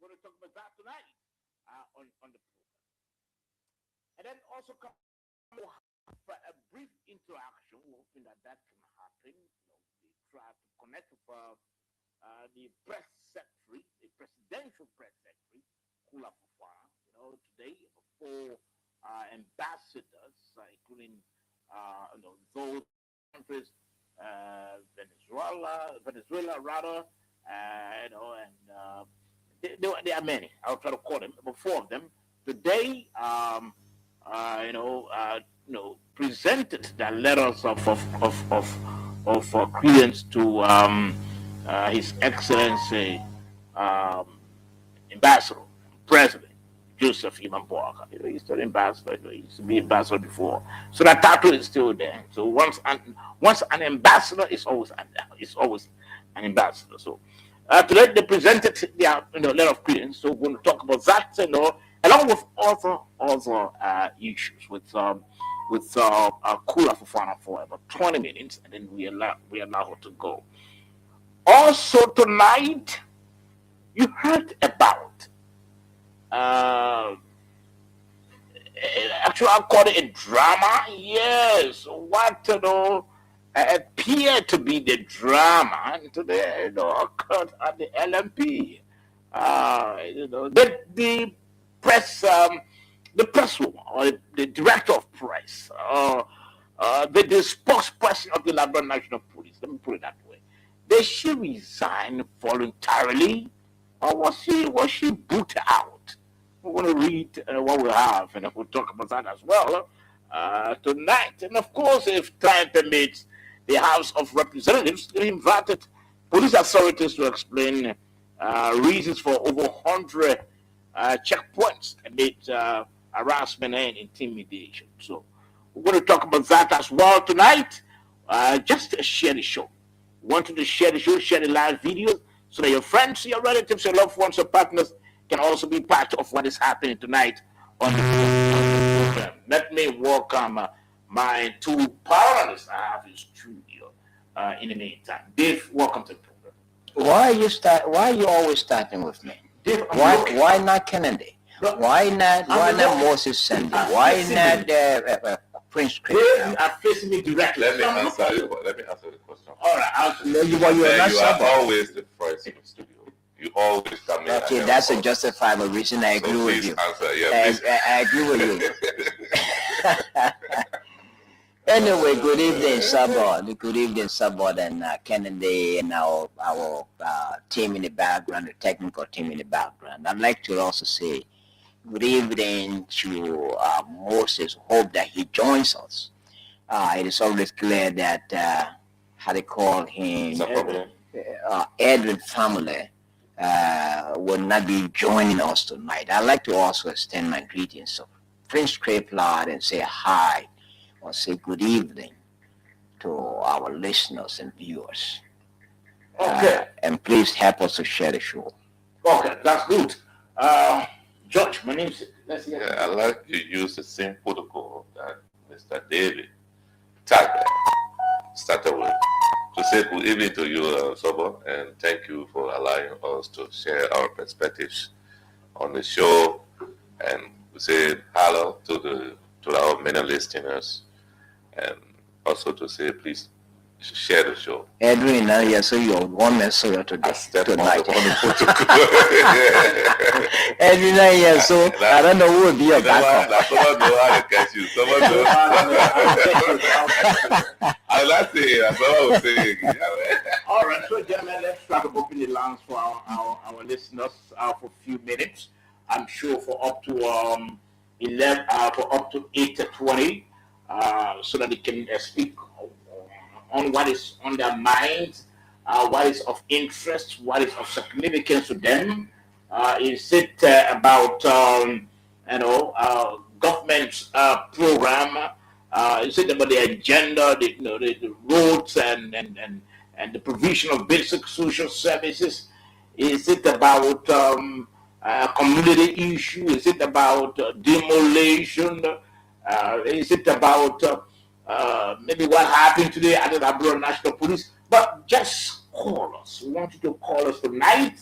We're going to talk about that tonight on the program. And then also come we'll have a brief interaction. We're hoping that that can happen. We try to connect with the press secretary, the presidential press secretary, Kula Fufana. Today, four ambassadors, including those countries, Venezuela rather, and there are many. I'll try to call them, but four of them today. Presented their letters of credence to His Excellency Ambassador, President Joseph Iman Boaka. He's still ambassador. He used to be ambassador before, so that title is still there. So once an ambassador is always an ambassador. So today they presented their letter of credence. So we're going to talk about that, along with other issues with Kula Fufana for about 20 minutes, and then we allow her to go. Also tonight, you heard about actually I'll call it a drama. Yes, what appeared to be the drama today, occurred at the LMP. The press, the presswoman or the director of press, the spokesperson of the Liberia National Police. Let me put it that way. Did she resign voluntarily, or was she booted out? We're going to read what we have, and we'll talk about that as well tonight. And of course, if time permits, the House of Representatives invited police authorities to explain reasons for over 100 checkpoints amid harassment and intimidation. So we're going to talk about that as well tonight. Just to share the show. Wanted to share the show, share the live videos, so that your friends, your relatives, your loved ones, your partners can also be part of what is happening tonight on the program. Let me welcome my two panelists I have in studio in the meantime. Dave, welcome to the program. Why are you always starting with me? Dave, Why not Kennedy? No, Why not Moses Sandy? Why not Prince Chris? Dave are facing me directly. Let me answer the question. All right. You are Man, not you are sober. always the first in the studio. You always come in. Okay, and that's a help us. justifiable reason. I So agree with please you. answer. Yeah, please. I agree with you. Anyway, good evening, Sabot. Good evening, Sabot, and Kennedy, and our team in the background, the technical team in the background. I'd like to also say good evening to Moses. Hope that he joins us. It is always clear that how they call him, Edwin family, will not be joining us tonight. I'd like to also extend my greetings to Prince Crayplot and say hi or say good evening to our listeners and viewers. Okay. And please help us to share the show. Okay, that's good. George, my name is. Let's hear. Yeah, I like to use the same protocol that Mr. David Tucker started with. To say good evening to you, Sobo, and thank you for allowing us to share our perspectives on the show. And we say hello to our many listeners, and also to say please share the show. Edwin, so you're one messenger I step tonight. on the protocol. Edwin, so I don't know who will be your backup. Someone know how to catch you. Someone know. I like to hear. Someone will say. All right, so gentlemen, let's try to open the lines for our listeners for a few minutes. I'm sure for up to 11, for up to 8:20, so that they can speak on what is on their minds, what is of interest, what is of significance to them. Is it about government program? Is it about the agenda, the roads and the provision of basic social services? Is it about community issue? Is it about demolition? Is it about maybe what happened today at the Liberia National Police? But just call us. We want you to call us tonight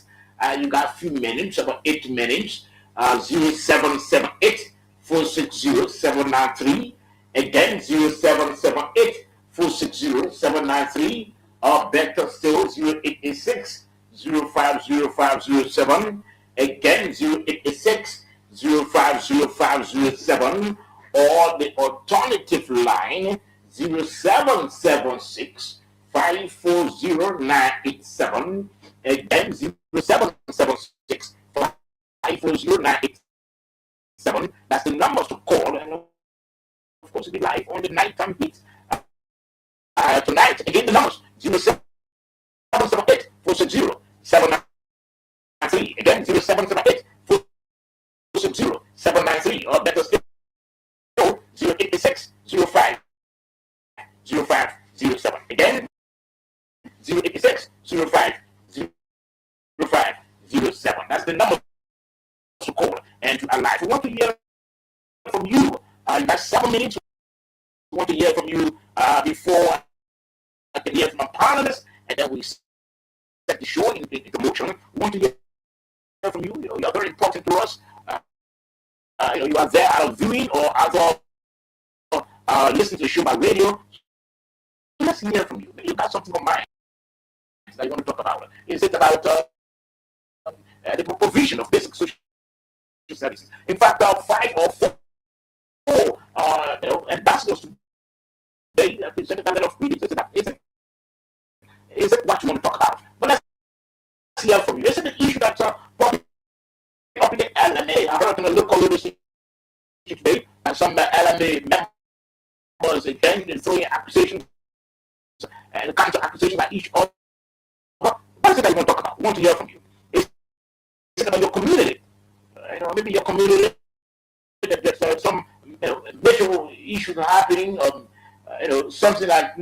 You got a few minutes, about 8 minutes. 0778 460 793. Again, 0778 460 793. Or better still, 0886 050507. Again, 0886 050507. Or the alternative line, 0776 540987. Again, 0776 540987. That's the numbers to call, and of course, it'll be live on the nighttime beat. Tonight, again, the numbers 0778 460 793. Again, 0778 460 793. Or better still, 086 05 0507. Again, 086 05 0507. That's the number to call and to alive. We want to hear from you. You got 7 minutes. We want to hear from you before I can hear from our panelists, and then we set the show in motion. We want to hear from you. You are very important to us. You are there out viewing or other listening to the show by radio. Let's hear from you. You got something on mind that you want to talk about. Is it about the provision of basic social services? In fact, 5 or 4 ambassadors today presented a lot of critics. Is it what you want to talk about? But let's hear from you. Is it the issue that probably up in the LMA? I heard in the local leadership today, and some LMA members again throwing accusations and counter accusations by each other. What is it that you want to talk about? We want to hear from you. Is it about your community? Maybe your community, there's some visual issues happening, something that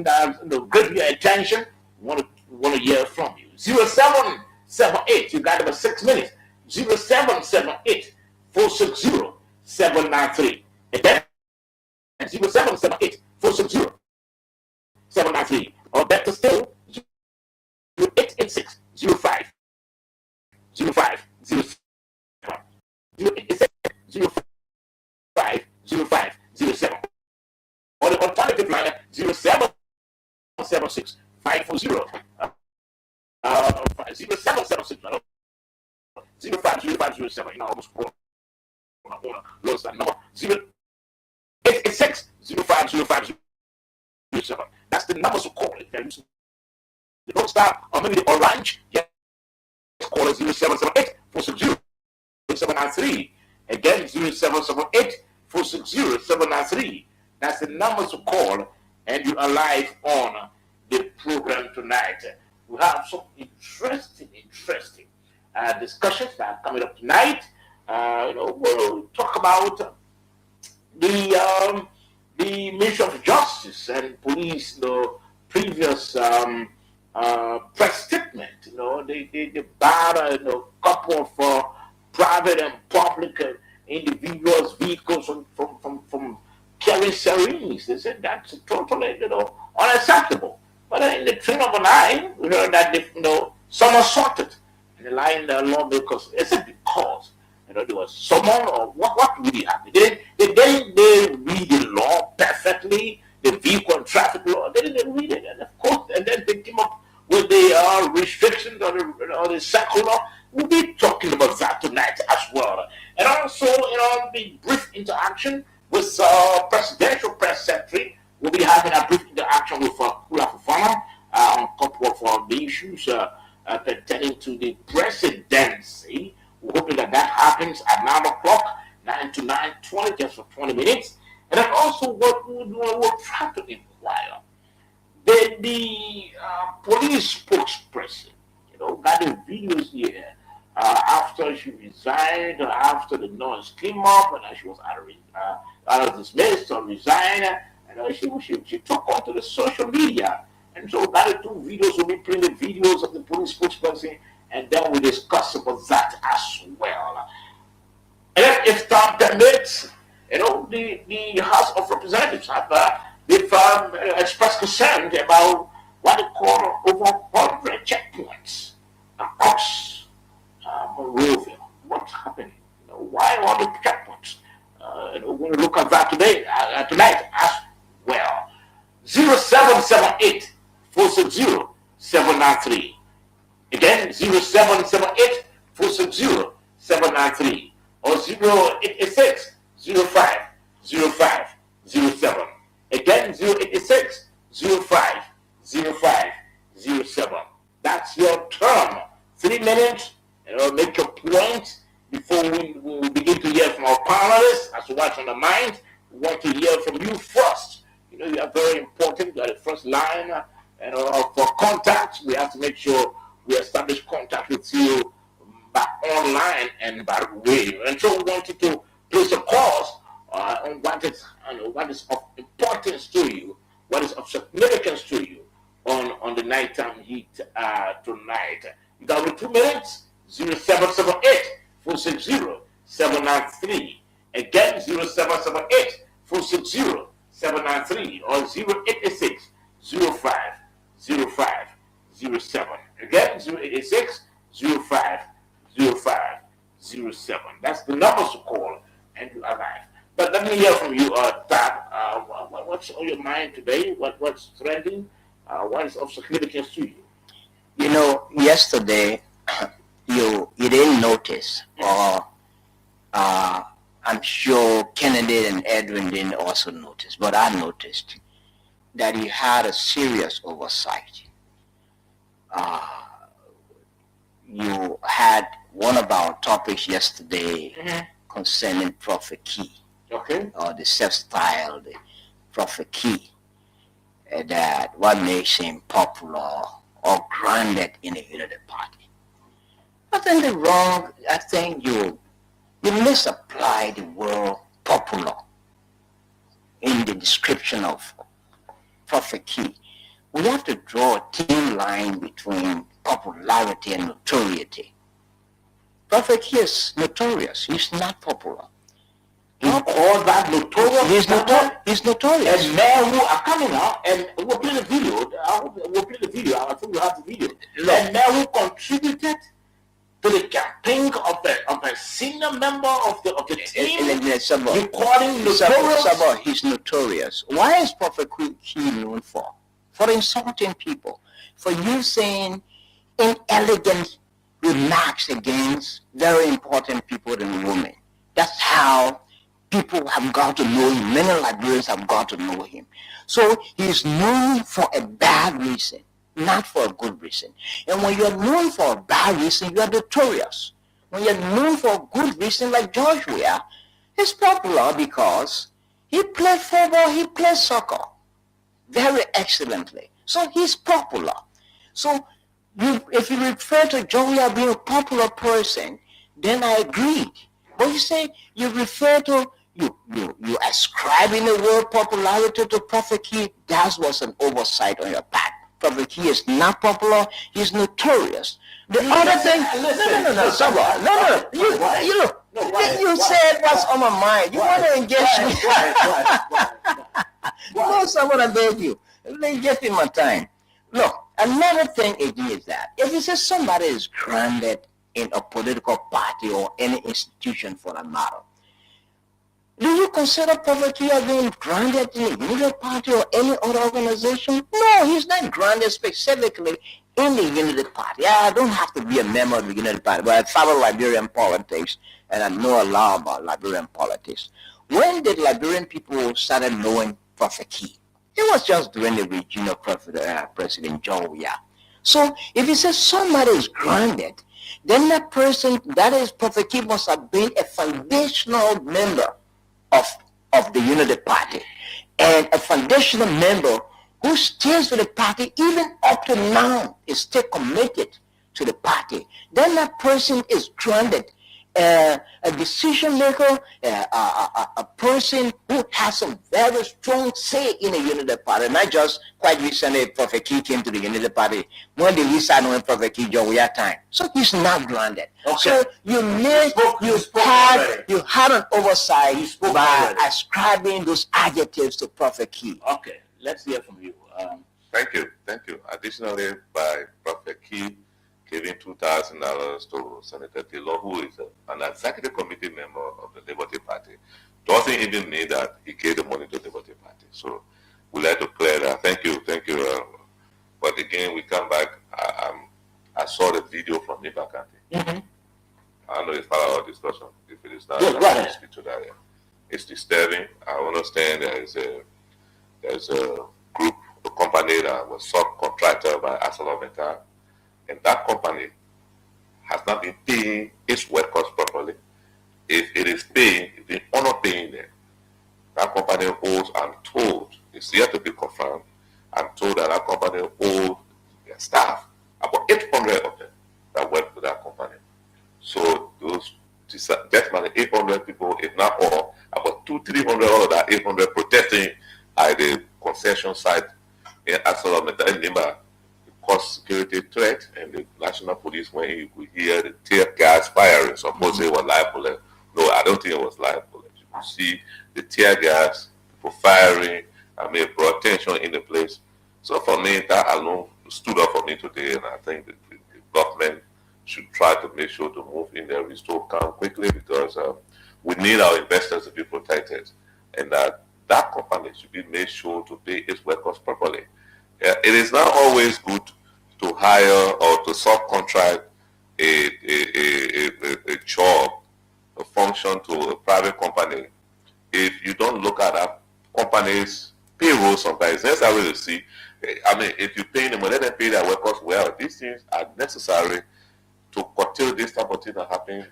grabs your attention. We want to hear from you. 0778, you got about 6 minutes. 0778 460 793. Again, 0778 460 793. Or better still, 0886 05 05 07. 0886 05 05 07. Or the alternative line, 0776 540 0776 050507. Almost lost that number. 0886 050507. That's the numbers to call it. The North Star or maybe the Orange, call it 0778 460 793. Again, 0778 460 793. That's the numbers to call, and you are live on the program tonight. We have some interesting discussions that are coming up tonight. We'll talk about the Ministry of Justice and Police, previous press statement. They barred a couple of private and public individuals' vehicles from carrying syringes. They said that's totally unacceptable. But in the train of an eye, we heard that some assaulted and the line lawmakers. Is it because there was someone, or what really happened? They read the law perfectly, the vehicle and traffic law. They didn't read it, and of course, and then they came up with the restrictions or the cycle law. We'll be talking about that tonight as well, and also the brief interaction with Presidential Press Secretary. We'll be having a brief interaction with Kula Fofana on a couple of the issues pertaining to the presidency. We're hoping that happens at 9 o'clock, 9 to 9:20, just for 20 minutes. And then also what we'll try to inquire. The police spokesperson, got the videos here after she resigned, after the noise came up, and she was either dismissed or resigned. She took onto the social media. And so that the 2 videos will be playing the videos of the police spokesperson, and then we discuss about that as well. And if time permits, the House of Representatives have expressed concern about what they call over 100 checkpoints across today, tonight as well. 0778 460 793. Again, 0778 460 793 or 0886 05 05 07. Again, 0886 05 05 07. That's your turn. 3 minutes, make your point before we begin to hear from our panelists as to what's on the mind. We want to hear from you first. You are very important. You are the first line for contact. We have to make sure we establish contact with you by online and by radio. And so we wanted to place a pause on what is of importance to you, what is of significance to you on the nighttime heat tonight. You got me 2 minutes. 0778 460 793. Again, 0778 460 793 or 0886 05 05 07. Again, 0886 05 05 07. That's the numbers to call and you arrive. But let me hear from you, Tab. What's on your mind today? What's trending? What is of significance to you? Yesterday, you didn't notice, or I'm sure Kennedy and Edwin didn't also notice, but I noticed that you had a serious oversight. You had one of our topics yesterday concerning Prophet Key, or the self-styled Prophet Key, that what makes him popular or grounded in a unity party. I think you misapply the word popular in the description of Prophet Key. We have to draw a thin line between popularity and notoriety. Prophet Key is notorious. He's not popular. You call that notorious? He's notorious. And men who are coming out, and we'll play the video. We'll play the video. I think we'll have the video. And men who contributed to the campaign of a senior member of the team. You call him notorious? He's notorious. Why is Prophet Key known for? For insulting people, for using inelegant remarks against very important people and women. That's how people have got to know him. Many Liberians have got to know him. So he's known for a bad reason, not for a good reason. And when you're known for a bad reason, you are notorious. When you're known for a good reason, like George Weah, he's popular because he played football, he played soccer very excellently. So he's popular. So if you refer to George Weah being a popular person, then I agreed. But you say you refer to you ascribing the word popularity to Prophet Key. That was an oversight on your part. Prophet Key is not popular. He's notorious. The other thing, you said what's on my mind. You want to engage me? Someone, I beg you. Just in my time. Look, another thing is that if you say somebody is grounded in a political party or any institution for that matter, do you consider Prophet Key as being grounded in a Unity Party or any other organization? No, he's not grounded specifically in the Unity Party. I don't have to be a member of the Unity Party, but I follow Liberian politics and I know a lot about Liberian politics. When did Liberian people started knowing Prophet Key? It was just during the regional President George Weah. So if you say somebody is grounded, then that person, that is Prophet Key, must have been a foundational member of the Unity Party, and a foundational member who stays with the party even up to now, is still committed to the party. Then that person is grounded, a decision maker, a person who has a very strong say in the Unity Party. Not just quite recently, Prophet Key came to the Unity Party. When did we start knowing Prophet Key? George Weah time. So he's not grounded. Okay. So you had an oversight by ascribing those adjectives to Prophet Key. Okay, let's hear from you. Thank you. Additionally, by Prophet Key giving $2,000 to Senator Taylor, who is an executive committee member of the Liberty Party, doesn't even mean that he gave the money to the Liberty Party. So we like to clear that. Thank you. But again, we come back. I saw the video from Ibakante. Mm-hmm. I don't know if our discussion, if it is not, Yes, go ahead. speak to that. Yeah. It's disturbing. I understand there's a group, a company that was subcontracted by ArcelorMittal, and that company has not been paying its workers properly. If it is paying, if they are not paying them, that company owes, I'm told, it's yet to be confirmed, I'm told that company owes their staff, about 800 of them that work for that company. So those just money, 800 people, if not all, about 200-300 all of that 800 protesting at the concession site in ArcelorMittal in Nimba. Cause security threat, and the national police, when you could hear the tear gas firing, suppose it was live bullet. No, I don't think it was live bullet. You could see the tear gas, people firing, brought tension in the place. So for me, that alone stood up for me today, and I think the government should try to make sure to move in there, restore calm quickly, because we need our investors to be protected, and that company should be made sure to pay its workers properly. It is not always good to hire or to subcontract a job, a function to a private company if you don't look at that company's payroll sometimes. That's how we see. If you pay them, let them pay their workers well. These things are necessary to curtail this type of thing that happening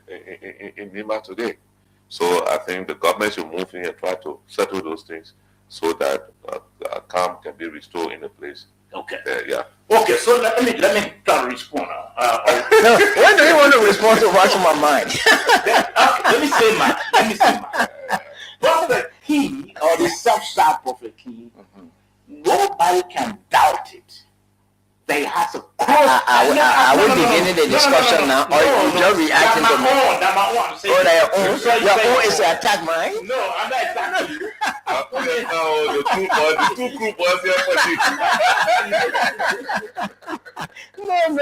in Nimba today. So I think the government should move in and try to settle those things so that calm can be restored in the place. Okay. Yeah. Okay, so let me try to respond. No, why do you want to respond to what's on my mind? Let me say mine. Prophet Key, or the self-styled Prophet Key, nobody can doubt it. They have to cross. Are we beginning the discussion now, or you just reacting to me? That's my own. Your own is to attack mine? No, I'm not attacking you. The two group was here for No. I'm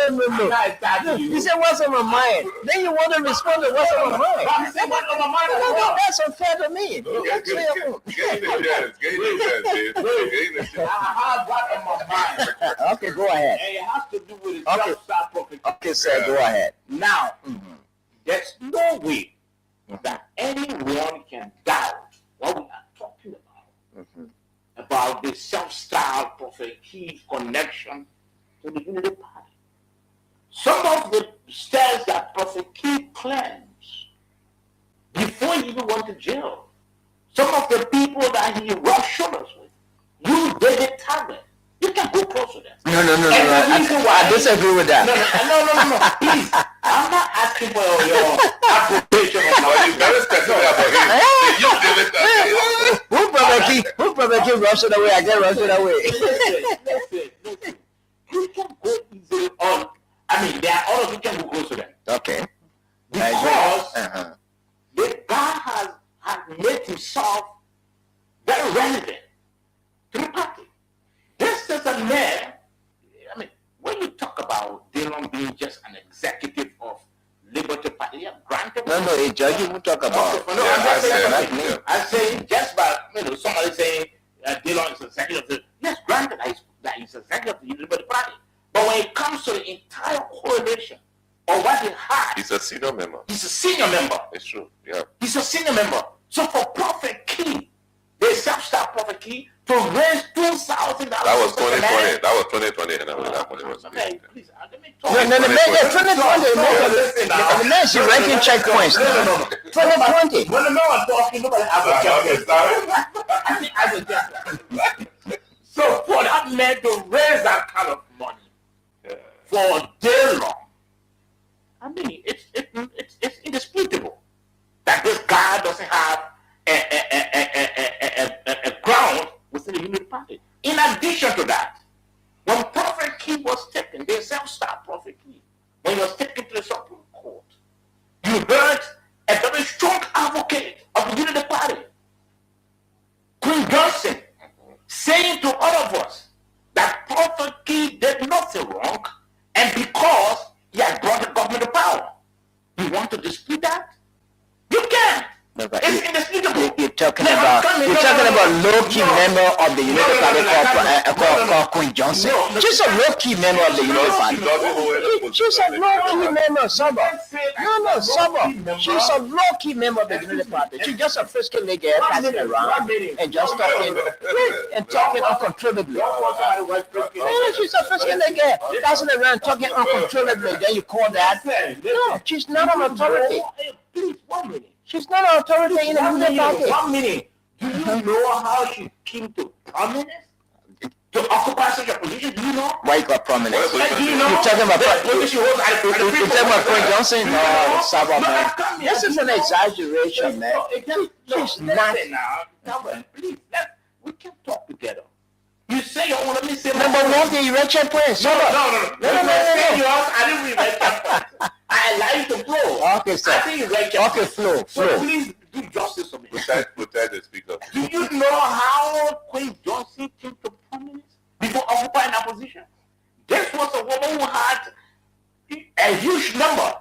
not attacking you. You said what's on my mind. Then you want to respond to what's on my mind. I'm saying what's on my mind. No, that's unfair to me. That's fair. Get in the chance. I have what on my mind. Okay, go ahead. And it has to do with the self-styled Prophet Key. Okay, sir, go ahead. Now, there's no way that anyone can doubt what we are talking about the self-styled Prophet Key connection to the Unity Party. Some of the steps that Prophet Key claims before he even went to jail, some of the people that he rubbed shoulders with, you David Tagler, you can go close to them. No. I disagree with that. No. Please, I'm not asking for your approbation. It's very specific about him. Who Prophet Key rushed it away? I get rushed it away. Listen. You can go easily on. There are others who can go close to them. Okay. Because the guy has made himself very relevant to the party. This is a man. When you talk about Dillon being just an executive of Liberty Party, granted. No, a judge you talk about. I'm saying just by somebody saying Dillon is executive. Yes, granted that he's executive of the Liberty Party. But when it comes to the entire coalition or what he has, he's a senior member. He's a senior member. It's true. Yeah. He's a senior member. So for Prophet Key, they self-start Prophet Key to raise $2,000. That was 2020. That was 2020, and that money was. Please, let me talk. No, the man should ranking checkpoints. No. 2020. When the man was talking, nobody has a checkpoint. So for that man to raise that kind of money for a day long, it's indisputable that this guy doesn't have a ground within the Unity Party. In addition to that, when Prophet Key was taken, the self-styled Prophet Key, when he was taken to the Supreme Court, you heard a very strong advocate of the Unity Party, Queen Johnson, saying to all of us that Prophet Key did nothing wrong, and because he had brought the government to power. You want to dispute that? You can't. No, but it's indisputable. You low-key member of the United Party called Queen Johnson. She's a low-key member of the United Party. She's a low-key member, Sabo. No, Sabo. She's a low-key member of the United Party. She's just a frisky nigga passing around and just talking uncontrollably. Yeah, she's a frisky nigga passing around talking uncontrollably. Then you call that? No, she's not an authority. Please, 1 minute. She's not an authority in the United Party. 1 minute. Do you know how she came to prominence? To occupy such a position? Do you know? Why you got prominence? Do you know? You're talking about You're talking about Queen Johnson? No, Sabo, man. come This is an exaggeration, man. She's not. Now, please, we can talk together. You say your own, let me say my Number own. one, the erection point. No. No. Say yours, I didn't read that point. I allow you to flow. Okay, sir. I think you read your Okay, flow. So please do justice for me. Protect the speaker. Do you know how Queen Johnson came to prominence before occupying that position? This was a woman who had a huge number,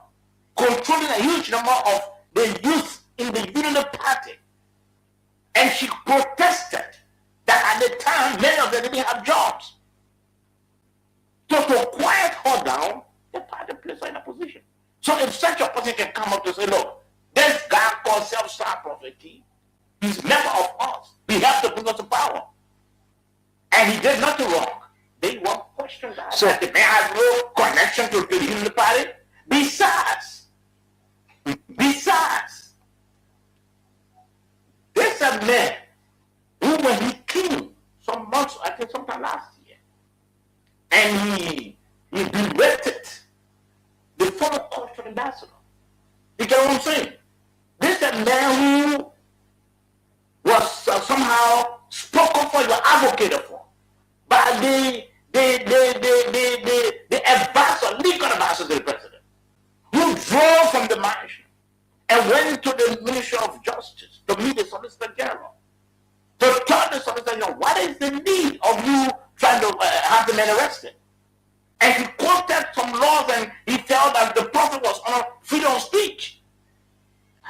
controlling a huge number of the youth in the Unity Party. And she protested that at the time, many of them didn't have jobs. So to quiet her down, the party placed her in a position. So if such a person can come up to say, look, this guy called Self-Star Prophet, he's a member of us. He has to bring us to power. And he did nothing wrong. They won't question that. So the man has no connection to the Unity Party. Besides, there's a man who, when he came some months, I think sometime last year, and he berated the former cultural ambassador. You get what I'm saying? This is a man who was somehow spoken for, you advocated for, by the advisor, legal advisor to the president, who drove from the mansion and went to the Ministry of Justice to meet the Solicitor General, to tell the Solicitor General, what is the need of you trying to have the man arrested? And he quoted some laws and he felt that the prophet was on freedom of speech.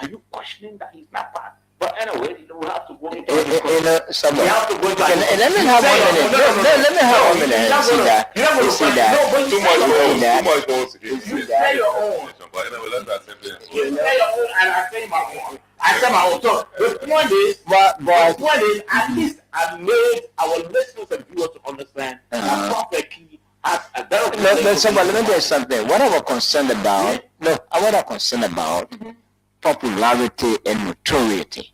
Are you questioning that he's not part? But anyway, we have to go into let me have 1 minute. Let me have 1 minute and see that. You see that. Too much goes You say your own. But anyway, let's not say that. You say your own and I say my own. I say my own. So the point is, at least I made our listeners and viewers to understand that Prophet Key has a very let me tell you something. What I was concerned about, popularity and notoriety.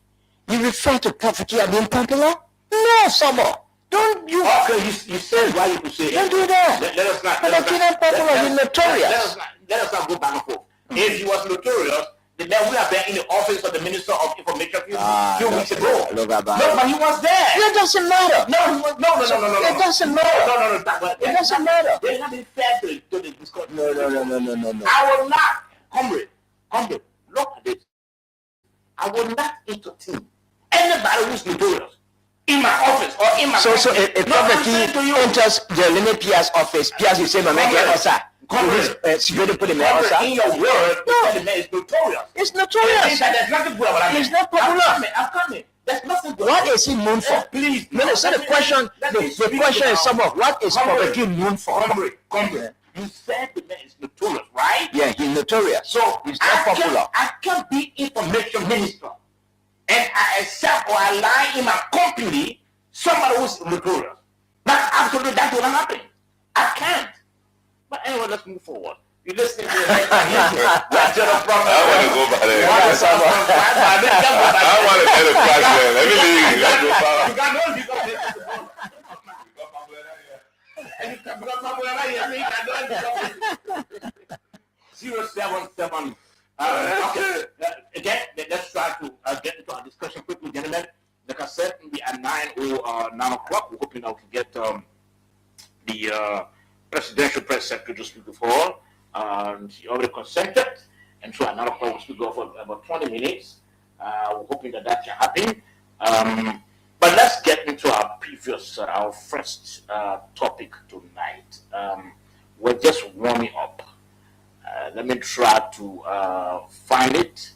You refer to Prophet Key as being popular? No, Sabo. Don't you? Okay, you said why you could say. Don't do that. Let us not. Prophet Key is popular. He's notorious. Let us not go back and forth. If he was notorious, the man would have been in the office of the Minister of Information a few weeks ago. No, but he was there. It doesn't matter. No. It doesn't matter. No. It doesn't matter. There's nothing fair to the discussion. No. I will not, comrade, look at this. I will not entertain anybody who's notorious in my office or in my So if Prophet Key enters the Limit Pia's office, Pia's will say, "Mama, get outside." Security put him outside. In your word, the man is notorious. It's notorious. There's nothing good about that. He's not popular. I'm coming. There's nothing good. What is he known for? Please. No. So the question is somewhat, what is Prophet Key known for? Comrade. You said the man is notorious, right? Yeah, he's notorious. So he's not popular. I can't be information minister, and I accept or align in my company somebody who's notorious. That's absolutely that will not happen. I can't. But anyway, let's move forward. You listen to the next time. I want to go by there. I want to get a question. Let me leave. Let's go back. Zero 77. Okay. Again, let's try to get into our discussion quickly, gentlemen. Like I said, we are 9 o'clock. We're hoping that we can get the presidential press secretary to speak before. And he already consented. And so at 9 o'clock, we'll speak for about 20 minutes. We're hoping that can happen. But let's get into our first topic tonight. We're just warming up. Let me try to find it.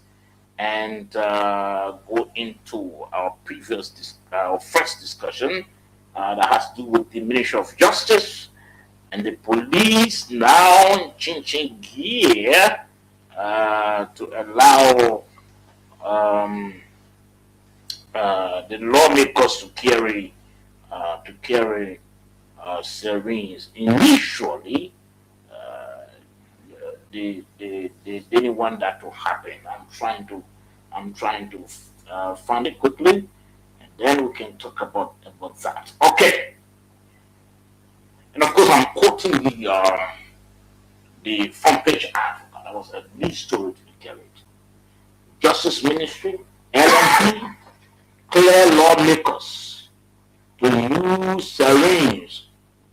and go into our first discussion that has to do with the Ministry of Justice and the police now changing gear to allow um, the lawmakers to carry syringes. Initially, they didn't want that to happen. I'm trying to find it quickly, and then we can talk about that. Okay, and of course I'm quoting the front page article. That was a news story to be carried. Justice Ministry, LMP, clear lawmakers to use syringes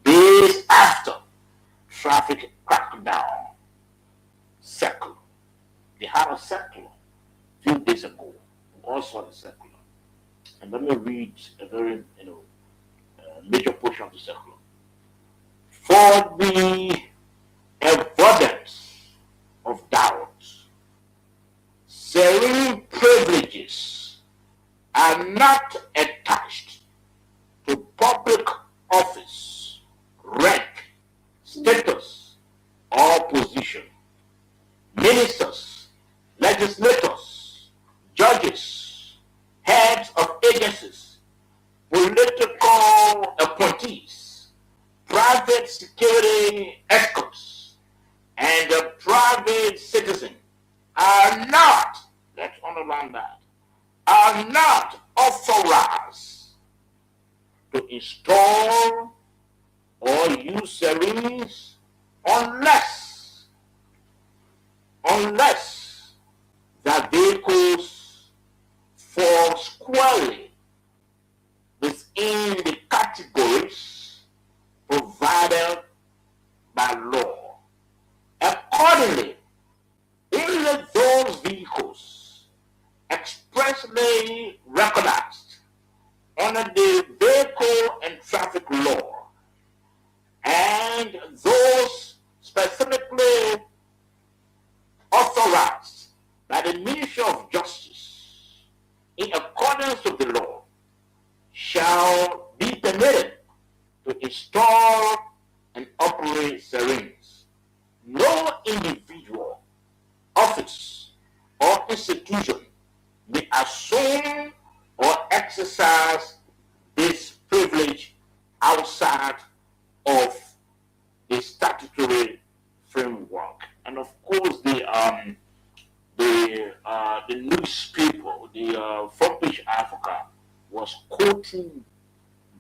days after traffic crackdown circle. They had a circular a few days ago. We all saw the circular. And let me read a very major portion of the circular. For the avoidance of doubt, serene privileges are not attached to public office, rank, status, or position. Ministers, legislators, judges, heads of agencies, political appointees, private security escorts, and a private citizen are not, let's underline that, are not authorized to install or use syringes unless the vehicles fall squarely within the categories provided by law. Accordingly, only those vehicles expressly recognized under the Vehicle and Traffic Law and those specifically authorized by the Ministry of Justice in accordance with the law shall be permitted to install and operate syringes. No individual, office, or institution may assume or exercise this privilege outside of the statutory framework. And of course, the newspaper, the Front Page Africa, was quoting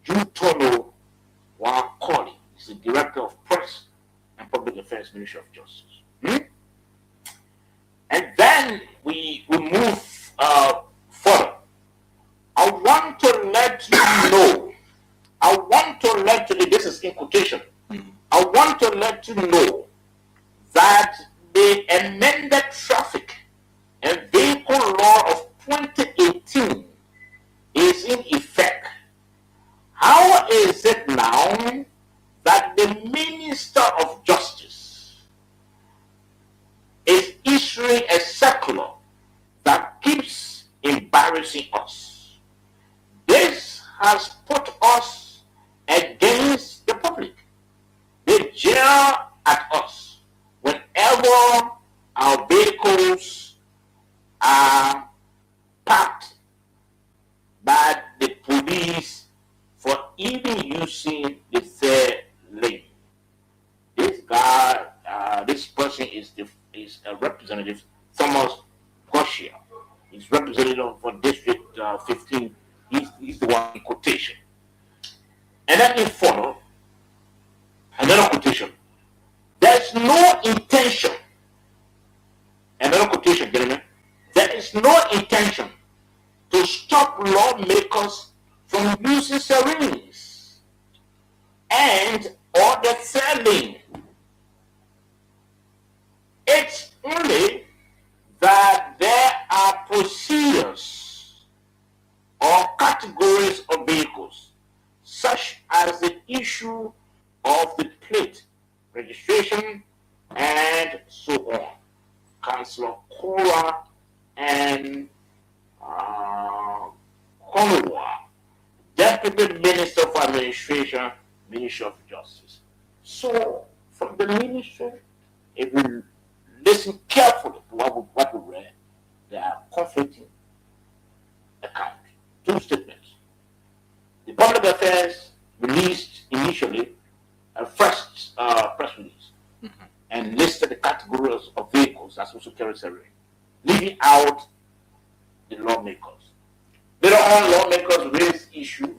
Jutono Wakoli. He's the Director of Press and Public Affairs, Ministry of Justice. And then we move further. I want to let you, this is in quotation, I want to let you know that the amended traffic and vehicle law of 2018 is in effect. How is it now that the Minister of Justice is issuing a circular that keeps embarrassing us? This has put us against the public. They jeer at us whenever our vehicles are parked by the police for even using the third lane. This guy, this person is a representative, Thomas Goshia. He's representative for District 15. He's the one in quotation. And then in follow, another quotation. There's no intention, another quotation, gentlemen, there is no intention to stop lawmakers from using syringes and or the third lane. It's only that there are procedures or categories of vehicles, such as the issue of the plate, registration, and so on. Councillor Kora and Honowa, Deputy Minister for Administration, Ministry of Justice. So, from the ministry, if you listen carefully to what we read, they are conflicting accounts. Two statements. The Public Affairs released initially a first press release and listed the categories of vehicles that also carry syringe, leaving out the lawmakers. Later on, lawmakers raised issues,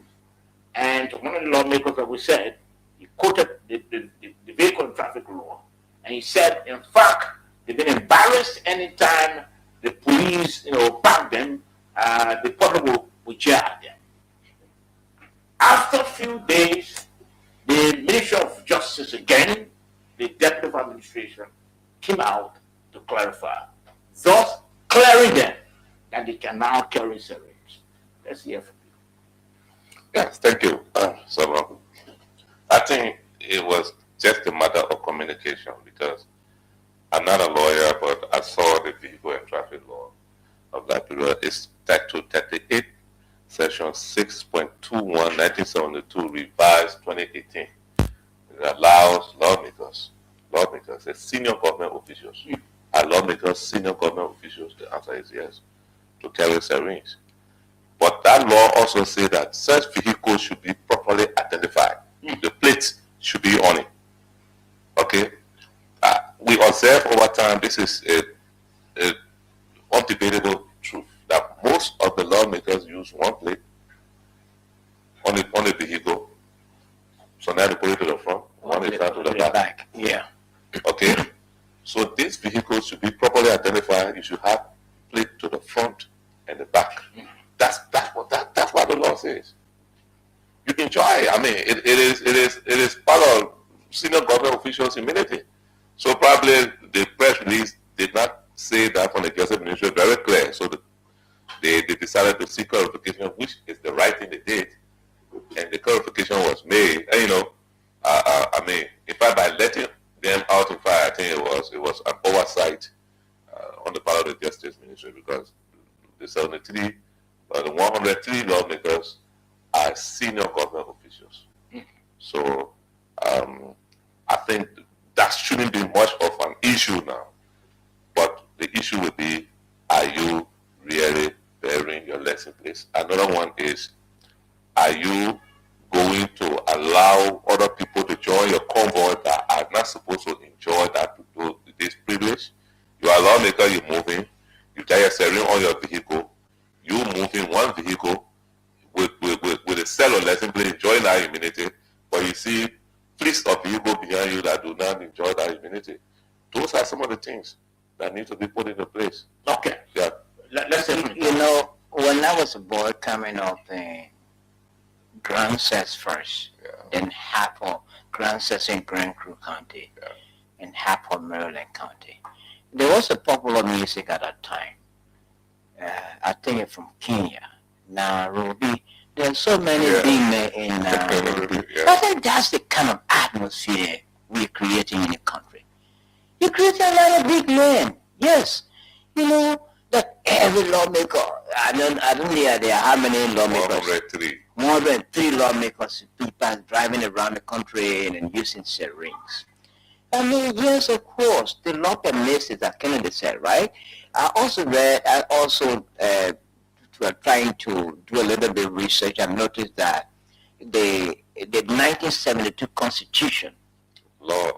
and one of the lawmakers that we said, he quoted the vehicle and traffic law, and he said, in fact, they've been embarrassed anytime the police, back them, the public will jeer at them. After a few days, the Ministry of Justice again, the Deputy of Administration, came out to clarify, thus clearing them that they can now carry syringe. Let's hear from you. Yes, thank you, so I think it was just a matter of communication because I'm not a lawyer, but I saw the vehicle and traffic law of that period. It's Title 38, Section 6.21, 1972, revised 2018. It allows lawmakers, the senior government officials, are lawmakers, senior government officials, the answer is yes, to carry syringes. But that law also says that such vehicles should be properly identified. The plates should be on it. Okay? We observe over time, this is a undebatable truth, that most of the lawmakers use one plate on the vehicle. So now they put it to the front, one is down to the back. Yeah. Okay? So these vehicles should be properly identified. You should have plate to the front and the back. That's what the law says. You can try. I mean, it is part of senior government officials' immunity. So probably the press release did not say that from the Justice Ministry very clear. So they decided to seek clarification, which is the right thing they did, and the clarification was made. And I mean, in fact, by letting them out in fire, I think it was an oversight on the part of the Justice Ministry because the 73. The 103 lawmakers are senior government officials. So I think that shouldn't be much of an issue now. But the issue would be, are you really bearing your lesson place? Another one is, are you going to allow other people to join your convoy that are not supposed to enjoy this privilege? You are a lawmaker, you're moving, you carry a syringe on your vehicle, you move in one vehicle with a cell or lesson plate enjoying that immunity, but you see fleets of vehicles behind you that do not enjoy that immunity. Those are some of the things that need to be put into place. Okay. Yeah. Let's say, when I was a boy coming up in Grand Cess first, then half of Grand Cess in Grand Crew County, and half of Maryland County, there was a popular music at that time. I think it's from Kenya, Nairobi. There's so many big men in Nairobi. I think that's the kind of atmosphere we're creating in the country. You're creating a lot of big men. Yes. That every lawmaker, I don't know there are how many lawmakers. 103. More than 3 lawmakers, people driving around the country and using syringes. I mean, yes, of course, the law permits it, as Kennedy said, right? I also trying to do a little bit of research. I noticed that the 1972 Constitution, the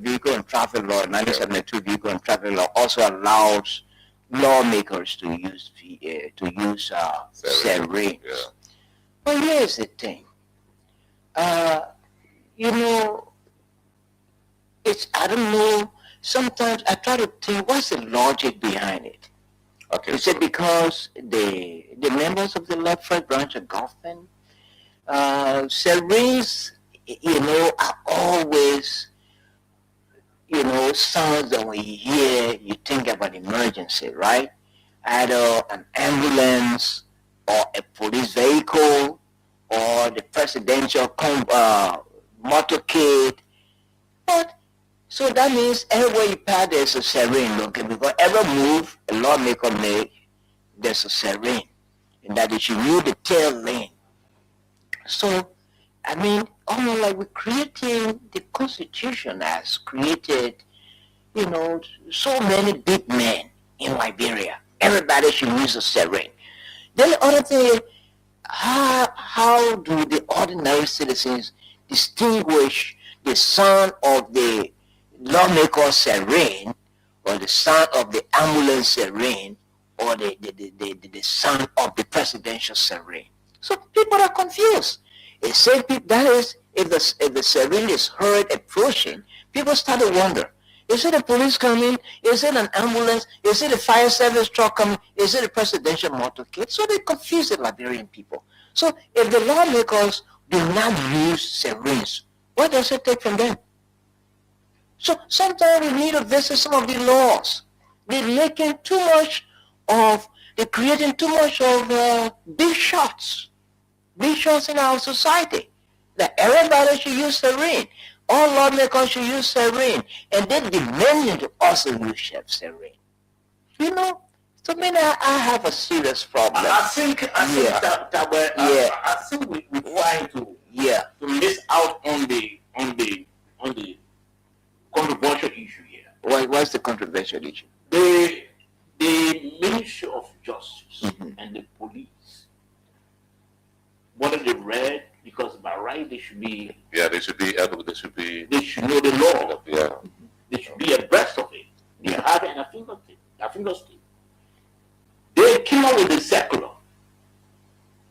Vehicle and Traffic Law, 1972 Vehicle and Traffic Law, also allows lawmakers to use syringes. Yeah. But here's the thing, I don't know. Sometimes I try to think, what's the logic behind it? Okay. Is it because the members of the left-right branch of government, syringes, are always, sounds that when you hear, you think about emergency, right? Either an ambulance or a police vehicle or the presidential motorcade. But So that means everywhere you pass, there's a serene, okay? Because every move a lawmaker make, there's a serene. And that they should use the tail lane. So, I mean, almost like we're creating, the Constitution has created, so many big men in Liberia. Everybody should use a serene. Then the other thing is, how do the ordinary citizens distinguish the son of the lawmaker serene or the son of the ambulance serene or the son of the presidential serene? So people are confused. It says that is, if the serene is heard approaching, people start to wonder. Is it a police coming? Is it an ambulance? Is it a fire service truck coming? Is it a presidential motorcade? So they confuse the Liberian people. So if the lawmakers do not use sirenes, what does it take from them? So sometimes we need to visit some of the laws. They're creating too much of big shots in our society. That everybody should use serene. All lawmakers should use serene, and then demanding to also use serene. So maybe I have a serious problem. I think we're trying to miss out on the controversial issue here. What's the controversial issue? The Ministry of Justice and the police, what are they read? Because by right they should be. Yeah, they should be able. They should know the law. Yeah. They should be abreast of it. They have it in a fingertip. They came up with a circular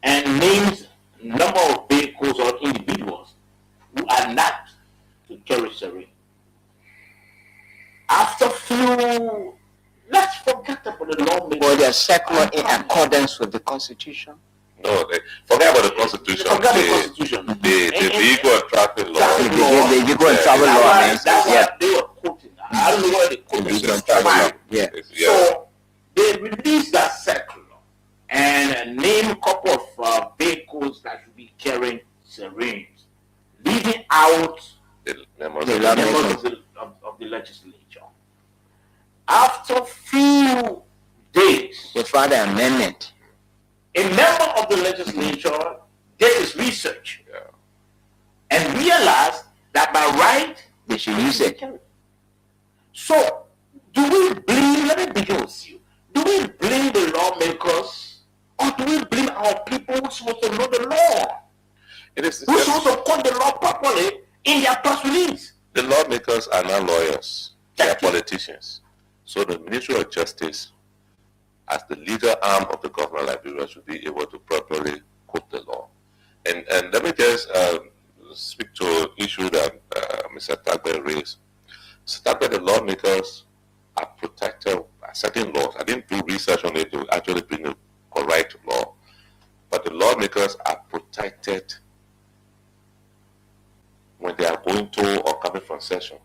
and names number of vehicles or individuals who are not to carry serene. After few, let's forget about the law. But they are circular in accordance with the Constitution. No, forget about the Constitution. The vehicle and traffic law. The vehicle and travel law. That's what they were quoting. I don't know what they quoted. Yeah. So they released that circular and named a couple of vehicles that should be carrying syringes, leaving out the members of the legislature. After few days, they filed an amendment. A member of the legislature did his research and realized that by right they should use it. So, do we blame? Let me begin with you. Do we blame the lawmakers, or do we blame our people who are supposed to know the law? Who are supposed to quote the law properly in their press release? The lawmakers are not lawyers; they are politicians. So, the Ministry of Justice, as the legal arm of the government of Liberia, should be able to properly quote the law. And let me just speak to an issue that Mr. Tagbe raised. Mr. Tagbe, the lawmakers are protected by certain laws. I didn't do research on it to actually bring the correct law, but the lawmakers are protected when they are going to or coming from session.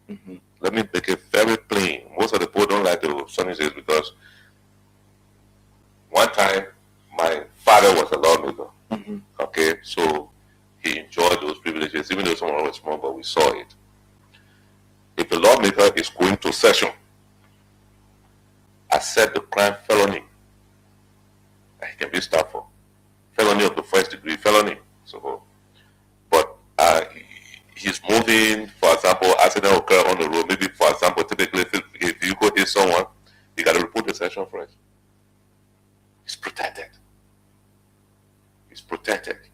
Mm-hmm. Let me make it very plain. Most of the people don't like the Sunny days because one time, my father was a lawmaker. Mm-hmm. Okay, so he enjoyed those privileges, even though someone was small, but we saw it. If a lawmaker is going to session, accept the crime felony, he can be stopped for felony of the first degree, felony. So, but he's moving. For example, accident occur on the road. Maybe, for example, typically if you go hit someone, you got to report the session first. He's protected. He's protected.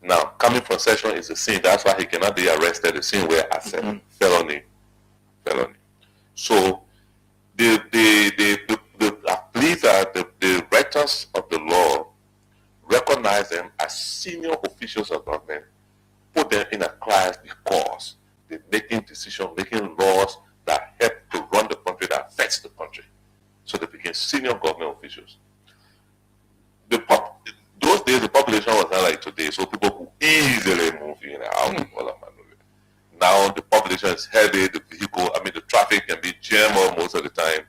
Now, coming from session is a sin. That's why he cannot be arrested. The sin where accept felony. So the rectors of the law recognize them as senior officials of government, put them in a class because they're making decisions, making laws that help to run the country, that affects the country. So they became senior government officials. Those days the population was not like today, so people could easily move in and out. Now the population is heavy, the traffic can be jammed up most of the time.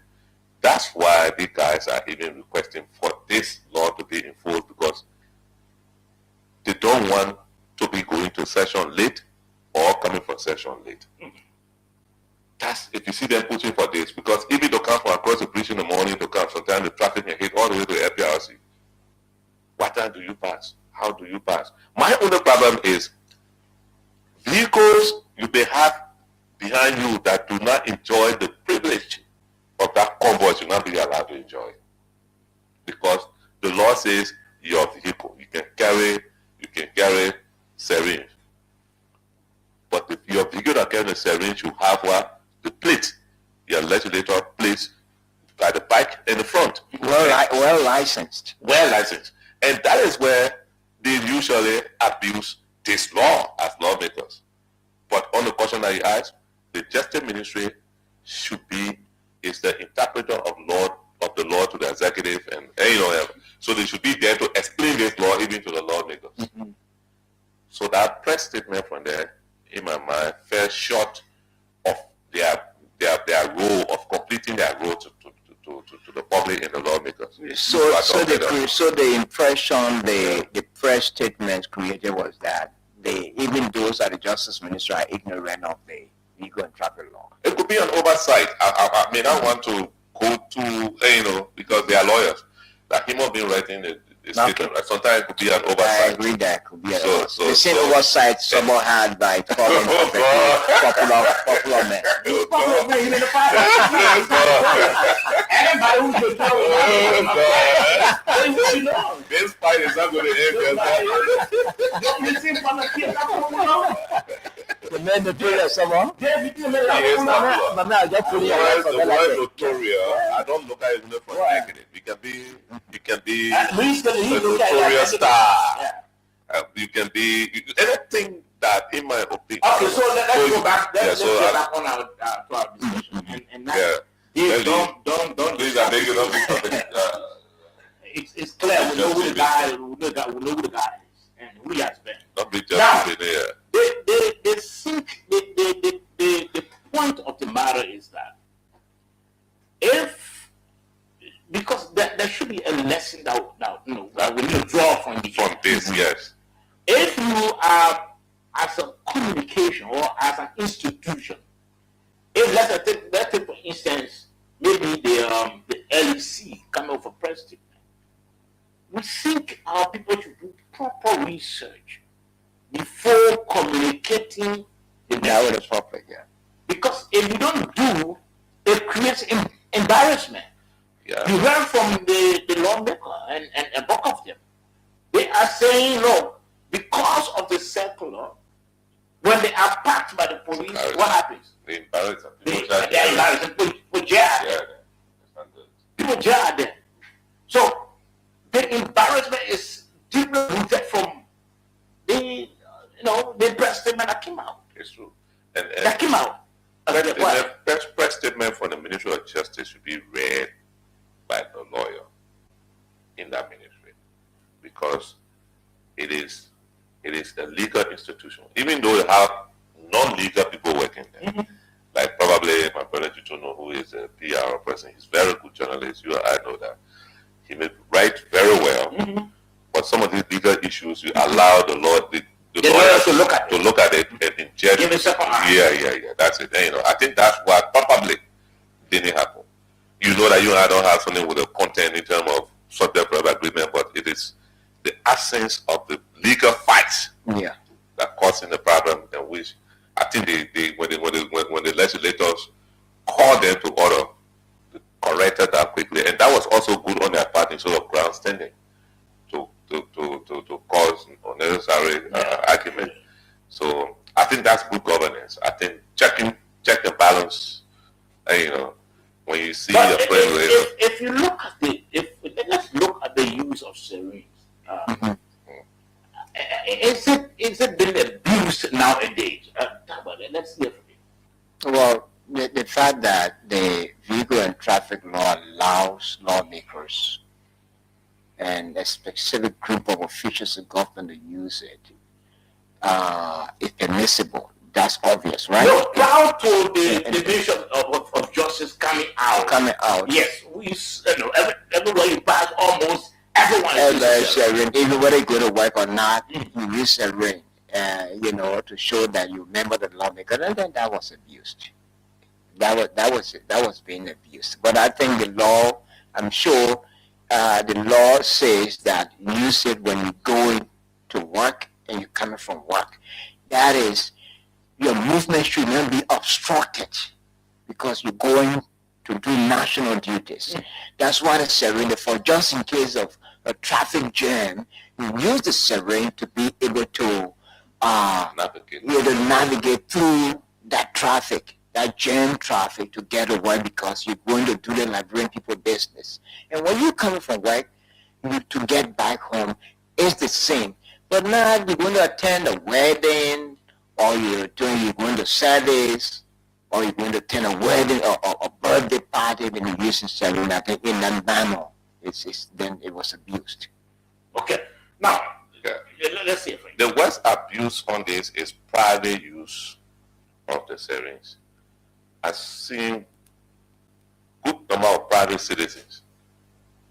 That's why these guys are even requesting for this law to be enforced, because they don't want to be going to session late or coming from session late. That's if you see them pushing for this, because even to come from across the bridge in the morning to come, sometimes the traffic can hit all the way to FPRC. What time do you pass? How do you pass? My only problem is vehicles you may have behind you that do not enjoy the privilege of that convoy should not be allowed to enjoy. Because the law says your vehicle, you can carry syringe. But if your vehicle that carries a syringe, you have what? The plate, your legislator plates by the bike in the front. Well licensed. Well licensed. And that is where they usually abuse this law as lawmakers. But on the question that you asked, the Justice Ministry is the interpreter of the law to the executive, and so they should be there to explain this law even to the lawmakers. Mm-hmm. So that press statement from there, in my mind, fell short of their role of completing their role to the public and the lawmakers. So the impression the press statement created was that even those at the Justice Ministry are ignorant of the vehicle and traffic law. It could be an oversight. I may not want to go to, because they are lawyers. That he must be writing the statement. Right? Sometimes it could be an oversight. I agree that could be the same oversight someone had by following popular men. Popular men in the fight. Anybody who's been following this fight is not going to end well. The men notorious someone? The word notorious, I don't look at it for negative. You can be a notorious star. You can be anything that, in my opinion. Okay, so let's go back. Let's get back on our discussion. And now, don't. These are making up something. It's clear. We know who the guy is and who he has been. Don't be just there. The point of the matter is that because there should be a lesson that we need to draw from this, yes. If you are, as a communication or as an institution, let's take for instance, maybe the LEC coming out for press statement, we think our people should do proper research before communicating the public, because if you don't do, it creates embarrassment. Yeah. You heard from the lawmaker and both of them. They are saying, look, because of the circular, when they are packed by the police, what happens? They embarrass them. They embarrass them. People jail. People jail them. So the embarrassment is deeply rooted from the press statement that came out. It's true. And that came out. The press statement from the Ministry of Justice should be read by the lawyer in that ministry, because it is a legal institution. Even though you have non-legal people working there, like probably my brother Jutono, who is a PR person, he's a very good journalist. I know that. He may write very well, but some of these legal issues, you allow the lawyers to look at it and inject. Yeah. That's it. I think that's what probably didn't happen. You know that you and I don't have something with the content in terms of subject verb agreement, but it is the absence of the legal fights that causing the problem, and which I think when the legislators called them to order, they corrected that quickly, and that was also good on their part instead of grandstanding to cause unnecessary argument. So I think that's good governance. I think check the balance, when you see your friend if you look at let's look at the use of syringes. Is it being abused nowadays? Let's hear from you. Well, the fact that the vehicle and traffic law allows lawmakers and a specific group of officials in government to use it is permissible. That's obvious, right? No, down to the Ministry of Justice coming out. Yes, everywhere you pass, almost everyone is even whether you go to work or not, you use a ring, to show that you remember the lawmaker, and then that was abused. that was being abused. But I think the law, I'm sure, the law says that you said when you go to work and you're coming from work, that is, your movement should not be obstructed because you're going to do national duties. That's why the surrender, for just in case of a traffic jam, you use the surrender to be able to navigate through that traffic, that jam traffic, to get away because you're going to do the Liberian people business. And when you're coming from work, to get back home, it's the same. But now you're going to attend a wedding, or you're going to service, or you're going to attend a wedding or a birthday party, then you're using surrender. I think in that manner, then it was abused. Okay. Now, let's see. The worst abuse on this is private use of the savings. I've seen good number of private citizens.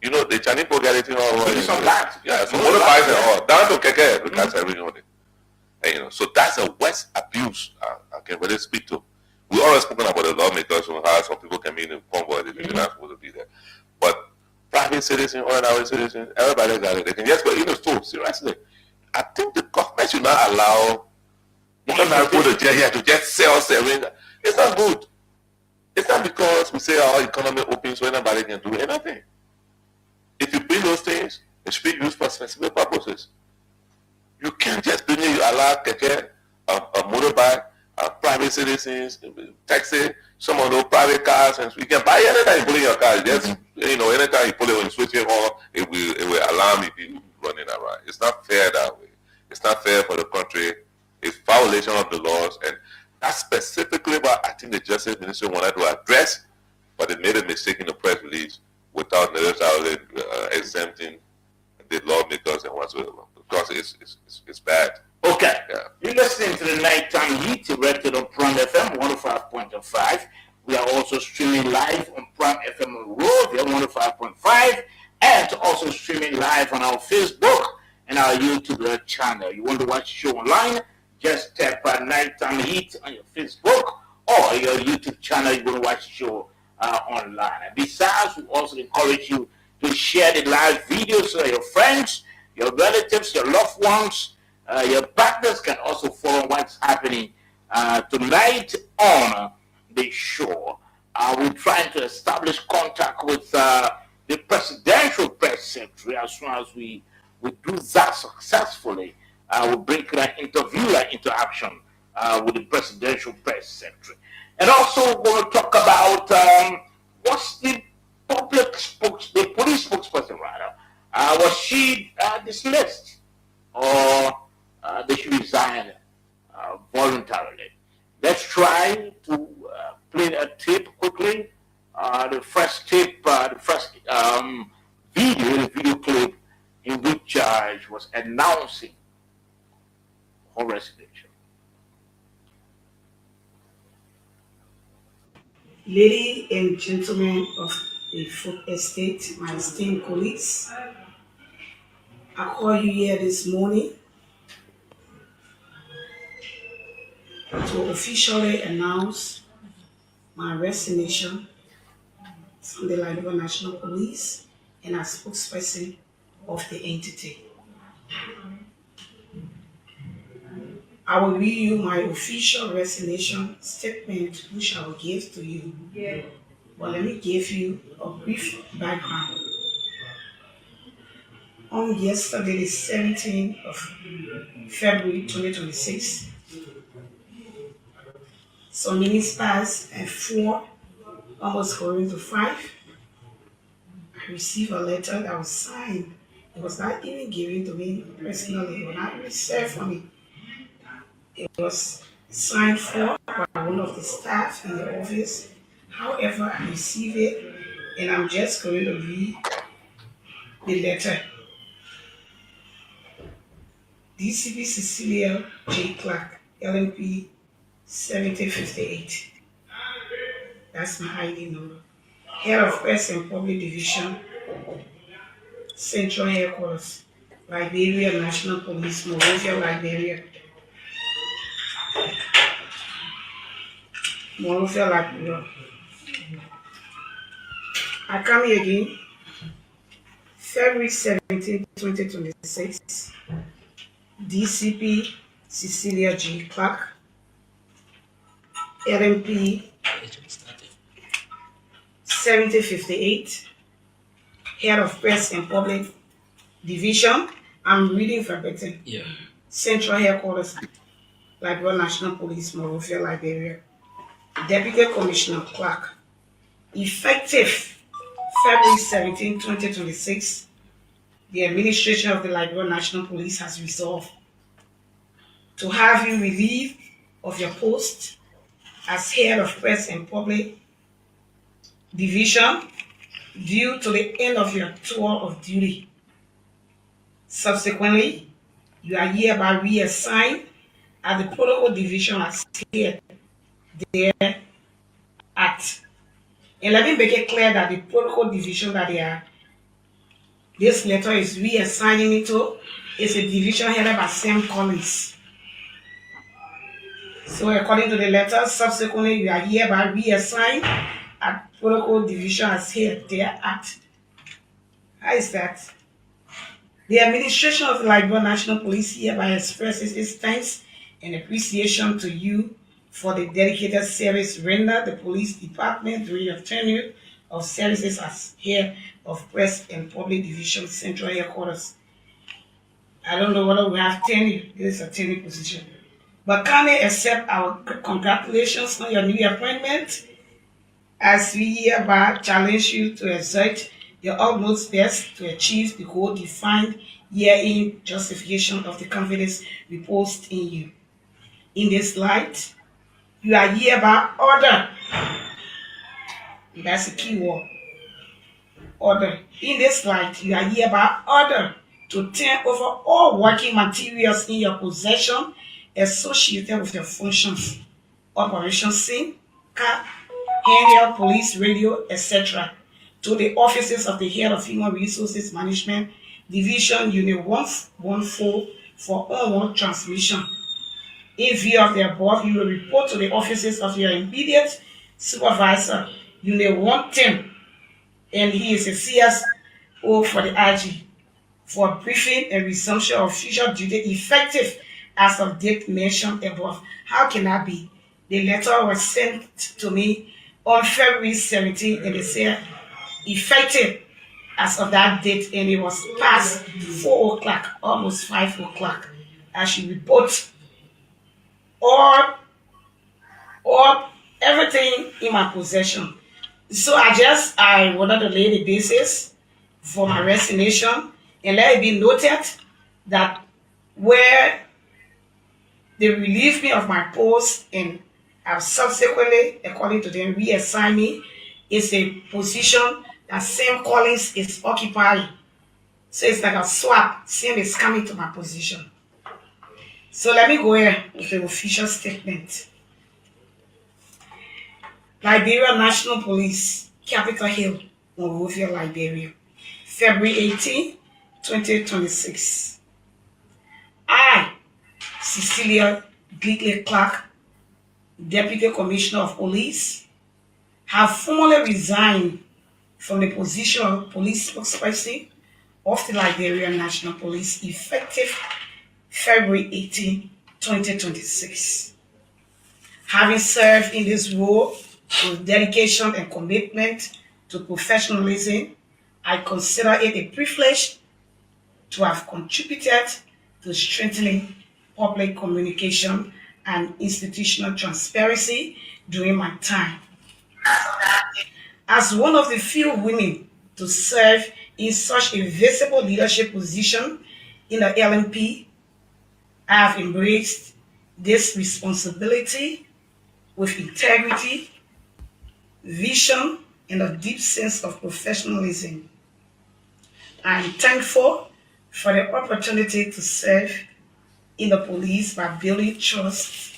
You know, the Chinese people get it all. Some lands. Yeah, so motorbikes and all. Down to keke, because everything on it. And, you know, so that's a worst abuse I can really speak to. We always spoken about the lawmakers and how some people can be in the convoy, they're not supposed to be there. But private citizens, ordinary citizens, everybody got it. They can just go in the store, seriously. I think the government should not allow ordinary people to jail here to just sell savings. It's not good. It's not because we say our economy open so anybody can do anything. If you bring those things, they should be used for specific purposes. You can't just bring it, you allow keke, a motorbike, private citizens, taxi, some of those private cars, and you can buy anytime you put in your car. Just anytime you put it when you switch it on, it will alarm if you running around. It's not fair that way. It's not fair for the country. It's violation of the laws, and that's specifically what I think the Justice Ministry wanted to address, but they made a mistake in the press release without necessarily exempting the lawmakers and whatsoever, because it's bad. Okay. Yeah. You're listening to the Nighttime Heat, directed on Prime FM 105.5. We are also streaming live on Prime FM on Road, 105.5, and also streaming live on our Facebook and our YouTube channel. You want to watch the show online? Just tap Nighttime Heat on your Facebook or your YouTube channel. You want to watch the show online. And besides, we also encourage you to share the live videos so that your friends, your relatives, your loved ones, your partners can also follow what's happening tonight on the show. We're trying to establish contact with the Presidential Press Secretary. As soon as we do that successfully, we'll bring that interviewer into action with the Presidential Press Secretary. And also, we're going to talk about what's the police spokesperson, rather. Was she dismissed, or they should resign voluntarily? Let's try to play a tape quickly. The first tape, the first video clip in which she was announcing her resignation. Ladies and gentlemen of the Folk Estate, my esteemed colleagues, I call you here this morning to officially announce my resignation from the Liberia National Police and as spokesperson of the entity. I will read you my official resignation statement, which I will give to you. But let me give you a brief background. On yesterday, the 17th of February 2026, some minutes passed at 4, almost going to 5. I received a letter that was signed. It was not even given to me personally. It was not even served for me. It was signed for by one of the staff in the office. However, I received it, and I'm just going to read the letter. DCP Cecilia J. Clark, LMP 7058. That's my ID number. Head of Press and Public Division, Central Headquarters, Liberia National Police, Monrovia, Liberia. Monrovia Liberia. I come here again, February 17, 2026. DCP Cecilia G. Clark, LMP 7058, Head of Press and Public Division. I'm reading verbatim. Yeah. Central Headquarters, Liberia National Police, Monrovia, Liberia. Deputy Commissioner Clark. Effective February 17, 2026, the administration of the Liberia National Police has resolved to have you relieved of your post as Head of Press and Public Division due to the end of your tour of duty. Subsequently, you are hereby reassigned at the Protocol Division as Head there at. And let me make it clear that the Protocol Division that this letter is reassigning me to is a division headed by Sam Collins. So according to the letter, subsequently you are hereby reassigned at Protocol Division as Head there at. How is that? The administration of the Liberia National Police hereby expresses its thanks and appreciation to you for the dedicated service rendered the police department during your tenure of services as Head of Press and Public Division Central Headquarters. I don't know whether we have tenure. This is a tenure position. But kindly accept our congratulations on your new appointment as we hereby challenge you to exert your utmost best to achieve the goal defined herein justification of the confidence reposed in you. In this light, you are hereby ordered. That's the key word. Order. In this light, you are hereby ordered to turn over all working materials in your possession associated with your functions, operation scene, car, handheld police radio, etc., to the offices of the Head of Human Resources Management Division Unit 114 for onward transmission. In view of the above, you will report to the offices of your immediate supervisor, Unit 110, and he is a CSO for the IG, for briefing and resumption of future duty effective as of date mentioned above. How can that be? The letter was sent to me on February 17, and they said effective as of that date, and it was past 4 o'clock, almost 5 o'clock. I should report all everything in my possession. So I wanted to lay the basis for my resignation, and let it be noted that where they relieved me of my post and have subsequently, according to them, reassigned me, is a position that Sam Collins is occupying. So it's like a swap. Sam is coming to my position. So let me go here with the official statement. Liberia National Police, Capitol Hill, Monrovia, Liberia, February 18, 2026. I, Cecilia Gligley Clark, Deputy Commissioner of Police, have formally resigned from the position of police spokesperson of the Liberia National Police effective February 18, 2026. Having served in this role with dedication and commitment to professionalism, I consider it a privilege to have contributed to strengthening public communication and institutional transparency during my time. As one of the few women to serve in such a visible leadership position in the LMP, I have embraced this responsibility with integrity, vision, and a deep sense of professionalism. I am thankful for the opportunity to serve in the police by building trust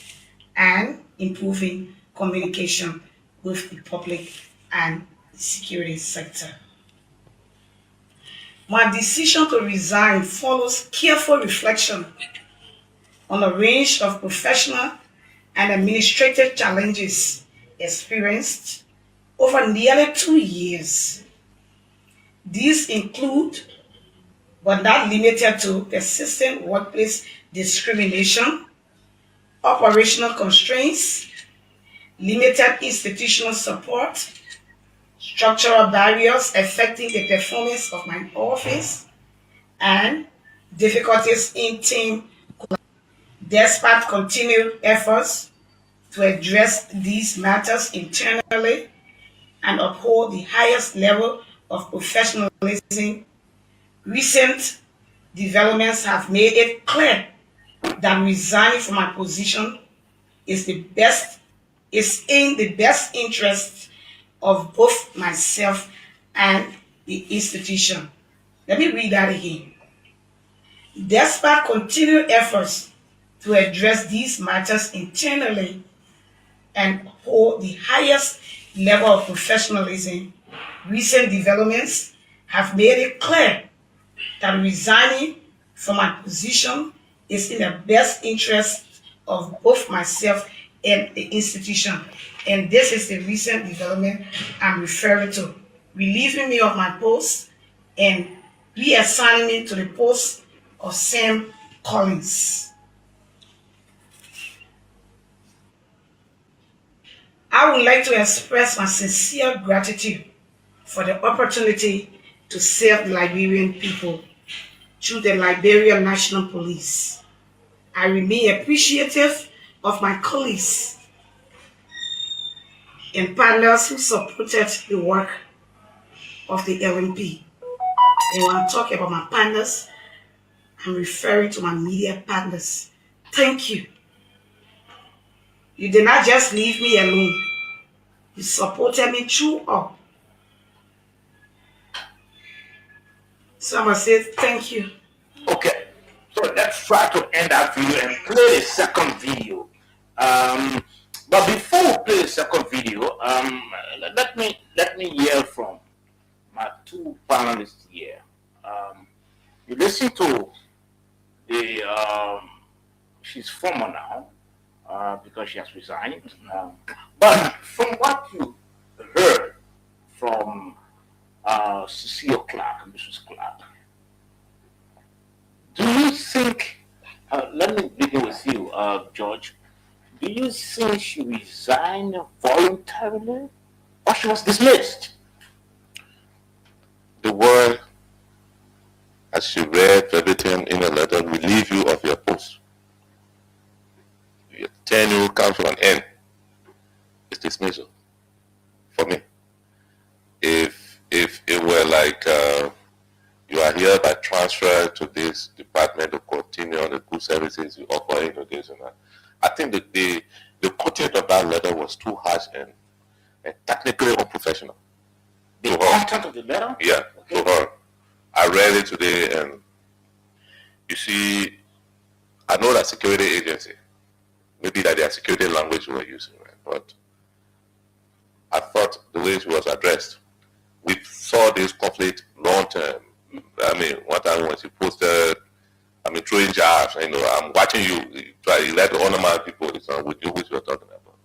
and improving communication with the public and security sector. My decision to resign follows careful reflection on a range of professional and administrative challenges experienced over nearly 2 years. These include, but not limited to, persistent workplace discrimination, operational constraints, limited institutional support, structural barriers affecting the performance of my office, and difficulties in team. Despite continued efforts to address these matters internally and uphold the highest level of professionalism, recent developments have made it clear that resigning from my position is in the best interest of both myself and the institution. Let me read that again. Despite continued efforts to address these matters internally and hold the highest level of professionalism, recent developments have made it clear that resigning from my position is in the best interest of both myself and the institution. And this is the recent development I'm referring to. Relieving me of my post and reassigning me to the post of Sam Collins. I would like to express my sincere gratitude for the opportunity to serve the Liberian people through the Liberian National Police. I remain appreciative of my colleagues and partners who supported the work of the LNP. And when I talk about my partners, I'm referring to my media partners. Thank you. You did not just leave me alone. You supported me throughout. So I must say thank you. Okay, so let's try to end that video and play the second video. But before we play the second video, let me hear from my two panelists here. You listen to the she's former now because she has resigned. But from what you heard from Cecile Clark, Mrs. Clark, do you think? Let me begin with you, George. Do you think she resigned voluntarily, or she was dismissed? The word, as she read verbatim in a letter, relieve you of your post. Your tenure comes to an end. It's dismissal for me. If it were like you are hereby transferred to this department to continue on the good services you offer in this and that, I think that the content of that letter was too harsh and technically unprofessional. The content of the letter? Yeah, Okay. to her. I read it today, and you see, I know that security agency, maybe that their security language we were using, right? But I thought the way she was addressed, we saw this conflict long term. I mean, one time when she posted, throwing jabs, I'm watching you, you like to honor my people, it's not with you, which you're talking about.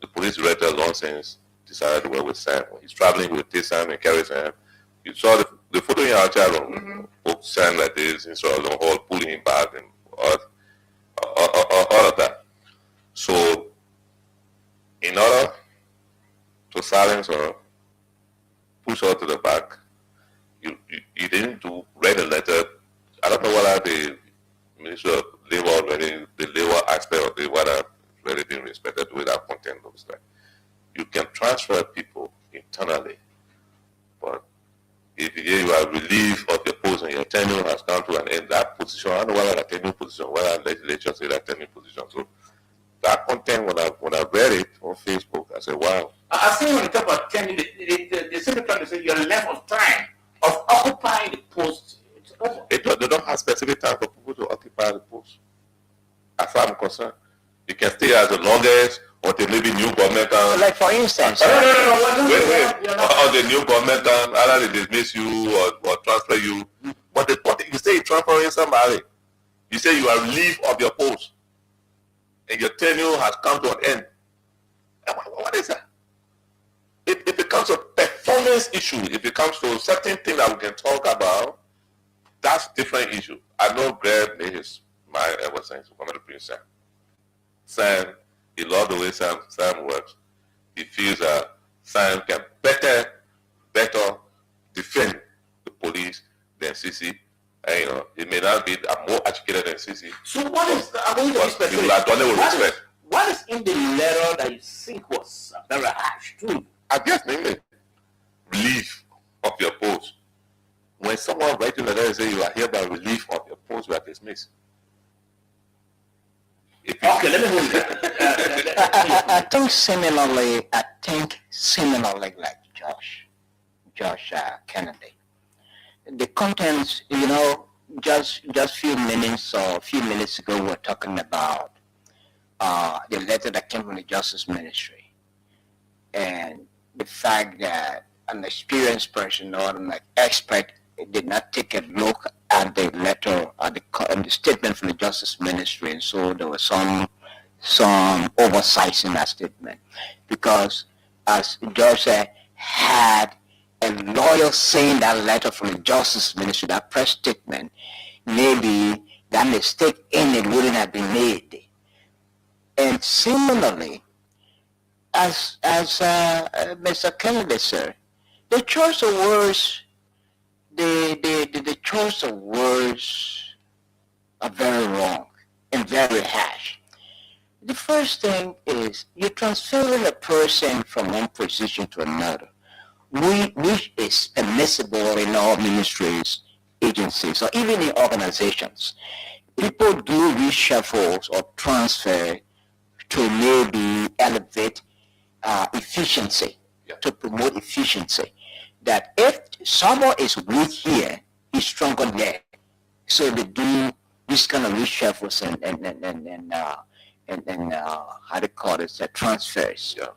The police director long since decided to work with Sam. He's traveling with Sam and carry Sam. You saw the photo in our chat room, folks Sam like this, and saw the whole pulling him back and all of that. So, in order to silence her, push her to the back, you didn't write a letter. I don't know whether the Ministry of Labor already, the labor aspect of the whether already been respected with that content looks like. You can transfer people internally, but if you are relieved of your post and your tenure has come to an end, that position, I don't know whether that tenure position, whether legislature say that tenure position. So that content, when I read it on Facebook, I said, wow. I think when you talk about tenure, the same time they say your length of time of occupying the post. They don't have specific time for people to occupy the post. As far as I'm concerned, you can stay as the longest until maybe new government comes. Like for instance, Wait. Or the new government comes, either they dismiss you or transfer you. But you say you're transferring somebody. You say you are relieved of your post, and your tenure has come to an end. What is that? It becomes a performance issue. If it comes to certain things that we can talk about, that's different issue. I know Greg made his mind ever since we come to Prince Sam. Sam, he loves the way Sam works. He feels that Sam can better defend the police than CC. And, you know, he may not be more educated than CC. So what is I mean, But he will have done it with respect. What is in the letter that you think was very harsh to you? I guess mainly relief of your post. When someone writes you a letter and say you are hereby relief of your post, you are dismissed. Okay, let me hold that. I think similarly like Josh Kennedy. The contents, you know, just few minutes ago, we were talking about the letter that came from the Justice Ministry, and the fact that an experienced person or an expert did not take a look at the letter or the statement from the Justice Ministry, and so there was some oversight in that statement, because as George said, had a lawyer saying that letter from the Justice Ministry, that press statement, maybe that mistake in it wouldn't have been made. And similarly, as Mr. Kennedy said, the choice of words, the choice of words are very wrong and very harsh. The first thing is you're transferring a person from one position to another, which is permissible in all ministries, agencies, or even in organizations. People do reshuffles or transfer to maybe elevate efficiency, to promote efficiency. That if someone is weak here, he's stronger there. So they do this kind of reshuffles and how do you call it, transfers. Yeah.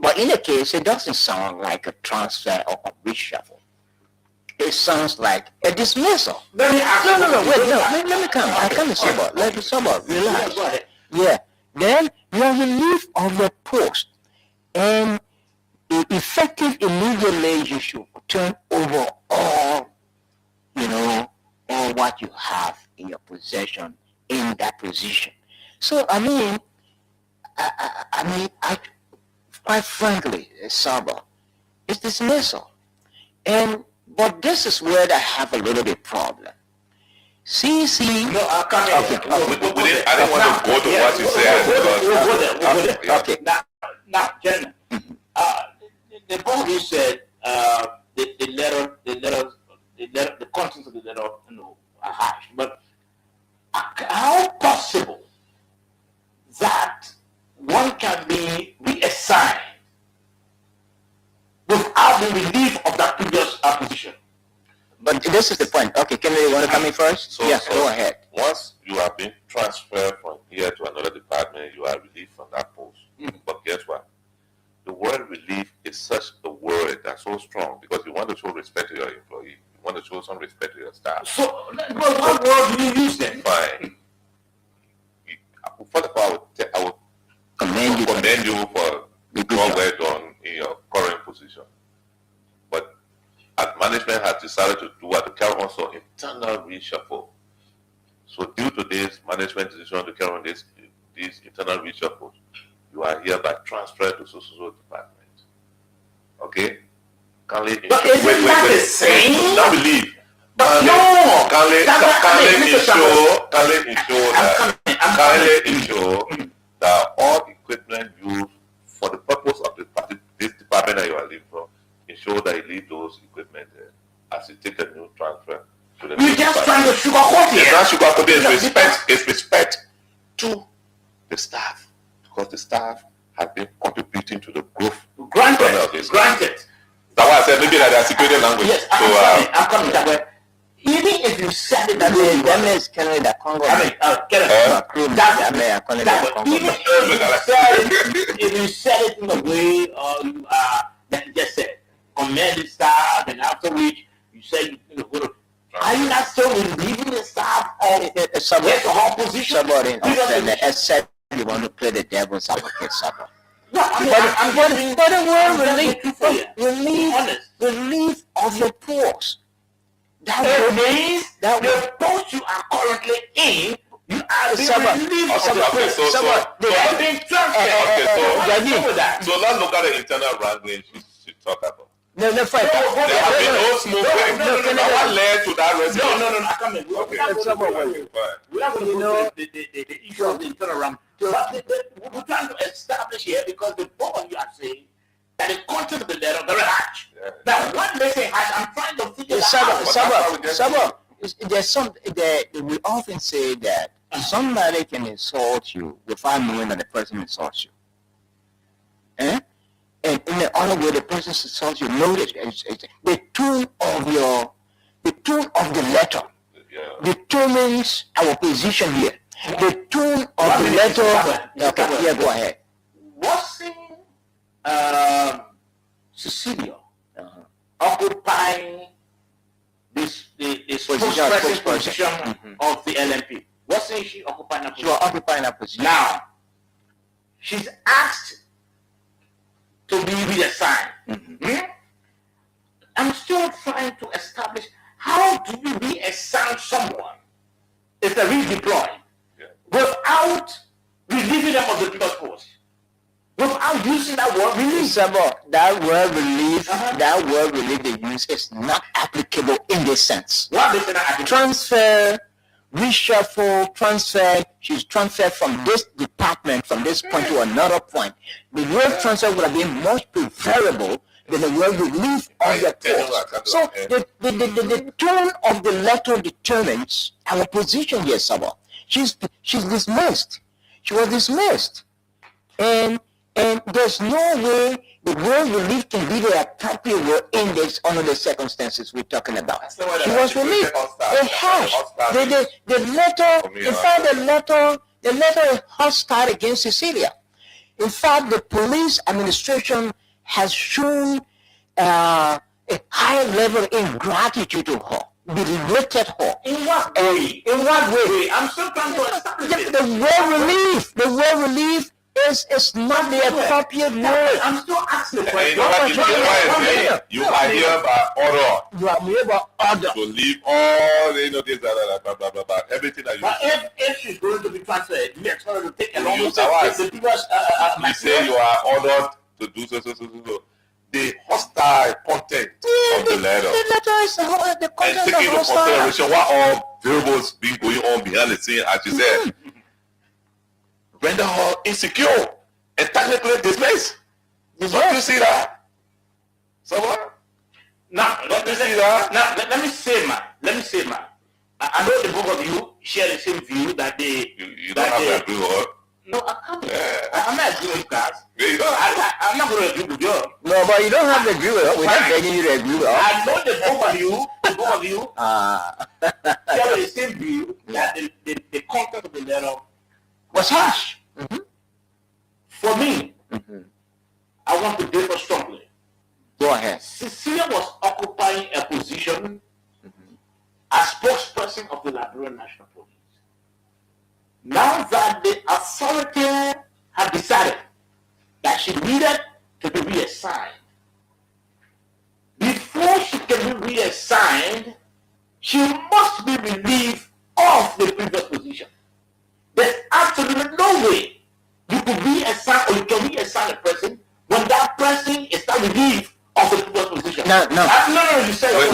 But in the case, it doesn't sound like a transfer or a reshuffle. It sounds like a dismissal. Let me ask you. No, wait, let me come. I come to Sabah. Let me Sabah, relax. Go ahead. Yeah. Then you are relieved of your post, and effective immediately you should turn over all, all what you have in your possession in that position. So I mean, I quite frankly, Sabah, it's dismissal, but this is where I have a little bit problem. CC. No, I can't. I didn't want to go to what you said. We'll go there. Okay. Now, gentlemen, the board you said the contents of the letter, are harsh. But how possible that one can be reassigned without the relief of that previous position? But this is the point. Okay, can you want to come in first? So, Yes, go ahead. Once you have been transferred from here to another department, you are relieved from that post. But guess what? The word relief is such a word that's so strong because you want to show respect to your employee. You want to show some respect to your staff. So, what word do you use then? Fine. First of all, I would commend you for the job well done in your current position. But as management has decided to do what to carry on some internal reshuffle. So due to this management decision to carry on these internal reshuffles, you are hereby transferred to social department. Okay? But isn't that the same? Not believe. But no! Kindly ensure that all equipment used for the purpose of this department that you are leaving from, ensure that you leave those equipment there as you take a new transfer to the We're just trying to sugarcoat it. It's not sugarcoating, it's respect to the staff, because the staff have been contributing to the growth. Granted. That's why I said maybe that they are security language. Yes, I'm coming that way. Even if you said it that way, even if you said it in the way that you just said, commend the staff, and after which you said, are you not still relieving the staff of the whole position? Somebody except you want to play the devil's advocate, Sabah. But the word Honest. relief of your pause. It means the post you are currently in, you are being relieved of the Okay, post. They are being transferred. So let's look at the internal wrangling she talked about. No, fine. There has been no smoking. No. What led to that resignation? No, I come in. Okay. We have to go to the issue of the internal ram. But we're trying to establish here because the both of you are saying that the content of the letter very harsh. Yeah. Now, what they say harsh, I'm trying to figure out. There's some that we often say that somebody can insult you without knowing that the person insults you. And in the other way, the person insults you. Notice the tone of the letter determines our position here. The tone of the letter. Okay, yeah, go ahead. Wasn't Cecilia occupying the spokesperson position of the LNP? Wasn't she occupying that She position? was occupying that position. Now, she's asked to be reassigned. I'm still trying to establish how do you reassign someone if they're redeployed without relieving them of the previous post, without using that word relief. That word relief they use is not applicable in this sense. What is that? Transfer, reshuffle, transfer. She's transferred from this department, from this point to another point. The word transfer would have been much preferable than the word relief of the post. So the tone of the letter determines our position here, Saba. She's dismissed. She was dismissed. And there's no way the word relief can be the appropriate word in this under the circumstances we're talking about. She was relieved. It has. The letter, in fact, the letter is hostile against Cecilia. In fact, the police administration has shown a high level of ingratitude to her, berated her. In what way? In what way? I'm still trying to establish it. The word relief is not the appropriate word. I'm still asking the And question. you are here by order. You are here by order. To leave all this, blah, blah, blah, everything that you But say. if she's going to be transferred, you expect her to take along You with say the previous You say you are ordered to do so. The hostile content of the letter. The letter is the And content taking of into hostile. consideration what all variables being going on behind the scene, as you said, render her insecure and technically dismissed. Don't you see that? Someone? Now, let me say man. I know the both of you share the same view that they. You don't have to agree with her. No, I can't. Yeah. I'm not agreeing with guys. Yeah, you don't have to. I'm not going to agree with you. No, but you don't have to agree with her. We're not begging you to agree with her. I know the both of you share the same view that the content of the letter was harsh. For me, I want to differ strongly. Go ahead. Cecilia was occupying a position as spokesperson of the Liberian National Police. Now that the authority had decided that she needed to be reassigned, before she can be reassigned, she must be relieved of the previous position. There's absolutely no way you could reassign or you can reassign a person when that person is not relieved of the previous position. No. No, you said Wait.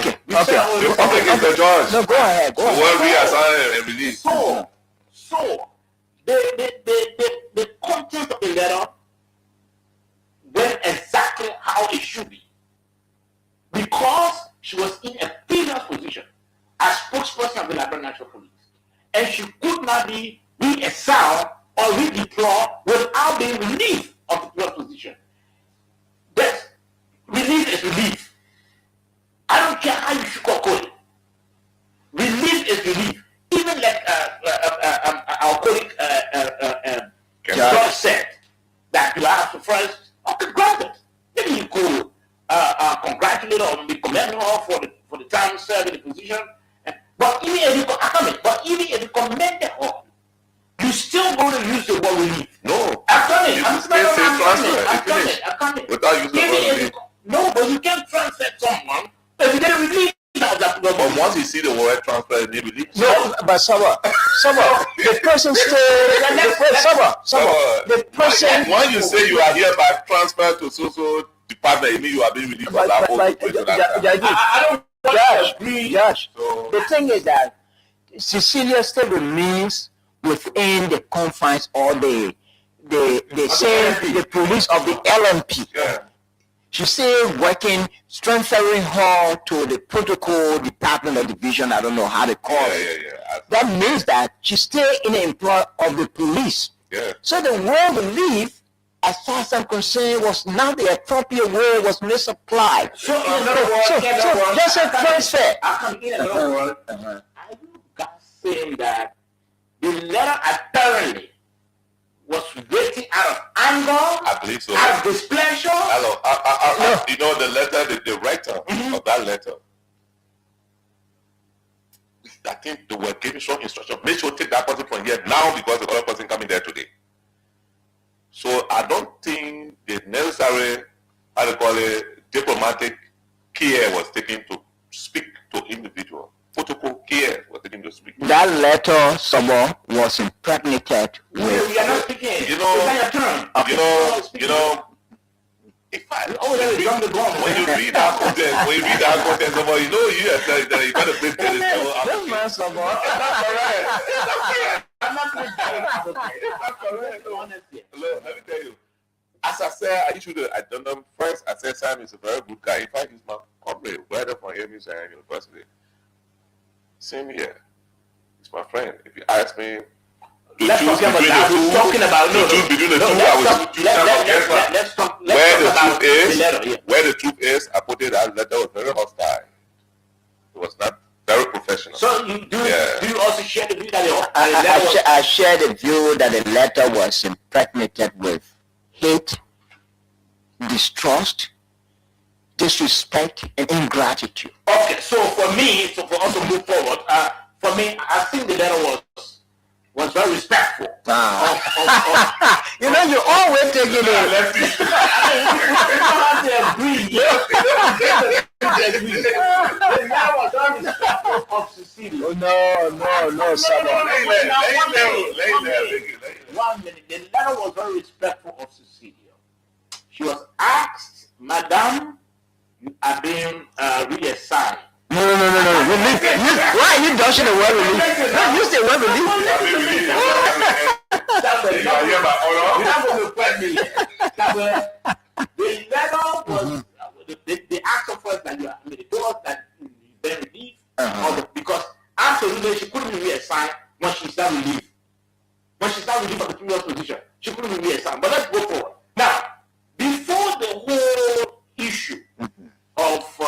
Okay. You're talking against the judge. No, go ahead. The word reassign and release. So the content of the letter went exactly how it should be. Because she was in a previous position as spokesperson of the Liberian National Police. And she could not be reassigned or redeployed without being relieved of the previous position. That relief is relief. I don't care how you should call it. Relief is relief. Even like our colleague George said that you have to first, okay, granted. Maybe you could congratulate or commend her for the time served in the position. But even if you commend her, you still going to use the word relief. No. I'm telling you. You still without using the word release. No, but you can't transfer someone if you didn't release that. But once you see the word transfer, it may release. No, but Saba, the person still, the person. When you say you are hereby transferred to so department, it means you are being released from that whole situation. I don't agree. Josh, So, the thing is that Cecilia still remains within the confines or the police of the LMP. yeah. She's still working, transferring her to the protocol department or division. I don't know how they call it. Yeah. That means that she's still in the employ of the police. Yeah. So the word relief, as far as I'm concerned, was not the appropriate word, was misapplied. So in other words, just a transfer. In other words, are you guys saying that the letter apparently was written out of anger, I believe so. out of displeasure? Hello. You know the letter, the writer of that letter. I think they were giving some instruction. Make sure take that person from here now because the other person coming there today. So I don't think the necessary, how to call it, diplomatic care was taken to speak to individual. Protocol care was taken to speak. That letter, someone was impregnated We with. are not speaking. You know- It's not your turn. You know, if I, when you read that content, somebody, you know, you gotta bring to this level. This man, someone. I'm not going to It's not correct. Honestly. Look, let me tell you. As I said, I issued I don't know. First, I said Sam is a very good guy. In fact, he's my comrade, brother from AMU Zion University. Same here. He's my friend. If you ask me, Let's talk about that. We're talking about between the two, I was choosing let's talk where the about truth is, the letter. Yeah. where the truth is, I put it that letter was very hostile. It was not very professional. So do you also share the view that the I letter was I share the view that the letter was impregnated with hate, distrust, disrespect, and ingratitude. okay? So for me, for us to move forward, for me, I think the letter was very respectful. You know, you always take it in. The letter was very respectful of Cecilia. No, someone. 1 minute. The letter was very respectful of Cecilia. She was asked, Madam, you are being reassigned. No. Relief. Why are you dodging the word relief? No, use the word relief. You're not going to put me. The letter was the action first that they told us that you then relief because absolutely she couldn't be reassigned when she's not relieved. When she's not relieved from the previous position, she couldn't be reassigned. But let's go forward. Now, before the whole issue of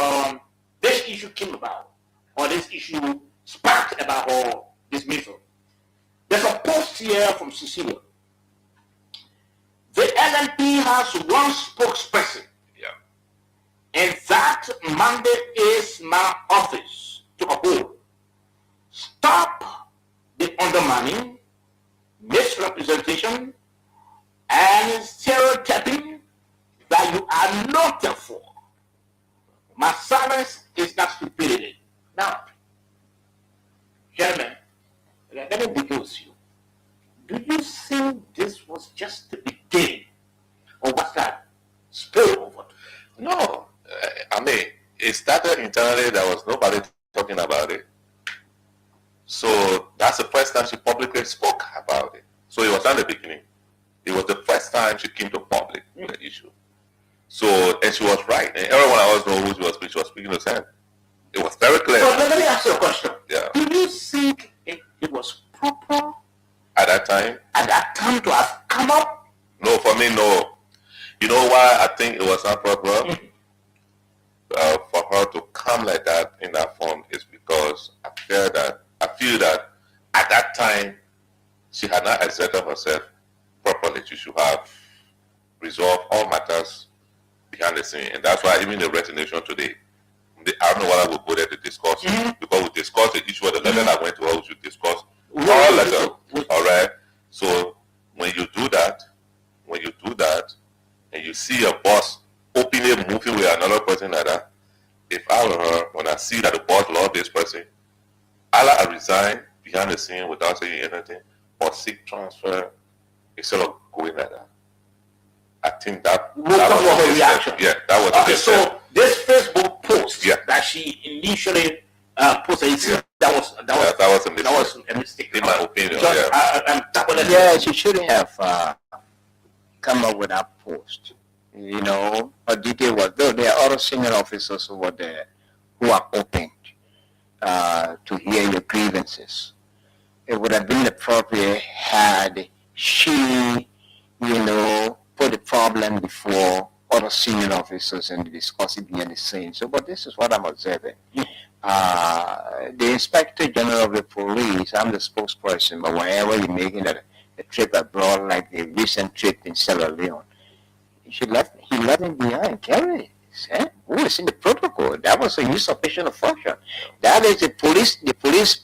this issue came about, or this issue sparked about her dismissal, there's a post here from Cecilia. The LNP has one spokesperson, and that mandate is my office to uphold. Stop the undermining, misrepresentation, and stereotyping that you are noted for. My silence is not stupidity. Now, gentlemen, let me begin with you. Do you think this was just the beginning, or was that spill over? No, I mean, it started internally. There was nobody talking about it. So that's the first time she publicly spoke about it. So it was not the beginning. It was the first time she came to public with the issue. So, and she was right. And everyone else knows who she was speaking to Sam. It was very clear. So let me ask you a question. Yeah. Do you think it was proper At that time? at that time to have come up? No, for me, no. You know why I think it was not proper? For her to come like that in that form is because I feel that at that time she had not exerted herself properly. She should have resolved all matters behind the scene, and that's why even the resignation today, I don't know whether we'll go there to discuss because we discussed the issue of the letter that went to her. We should discuss all letter. All right. So when you do that, and you see your boss openly moving with another person like that, if I were her, when I see that the boss love this person, I resign behind the scene without saying anything, or seek transfer instead of going like that. I think that was her reaction. Yeah, that was okay. So this Facebook post yeah. that she initially posted, that was a mistake. In my opinion. Yeah, she shouldn't have come up with that post. You know, her detail was though there are other senior officers over there who are open to hear your grievances. It would have been appropriate had she, you know, put the problem before other senior officers and discuss it behind the scenes. So, but this is what I'm observing. The Inspector General of the Police, I'm the spokesperson, but whenever you're making a trip abroad, like the recent trip in Sierra Leone, he left him behind. Carry who is in the protocol? That was a usurpation of function. That is the police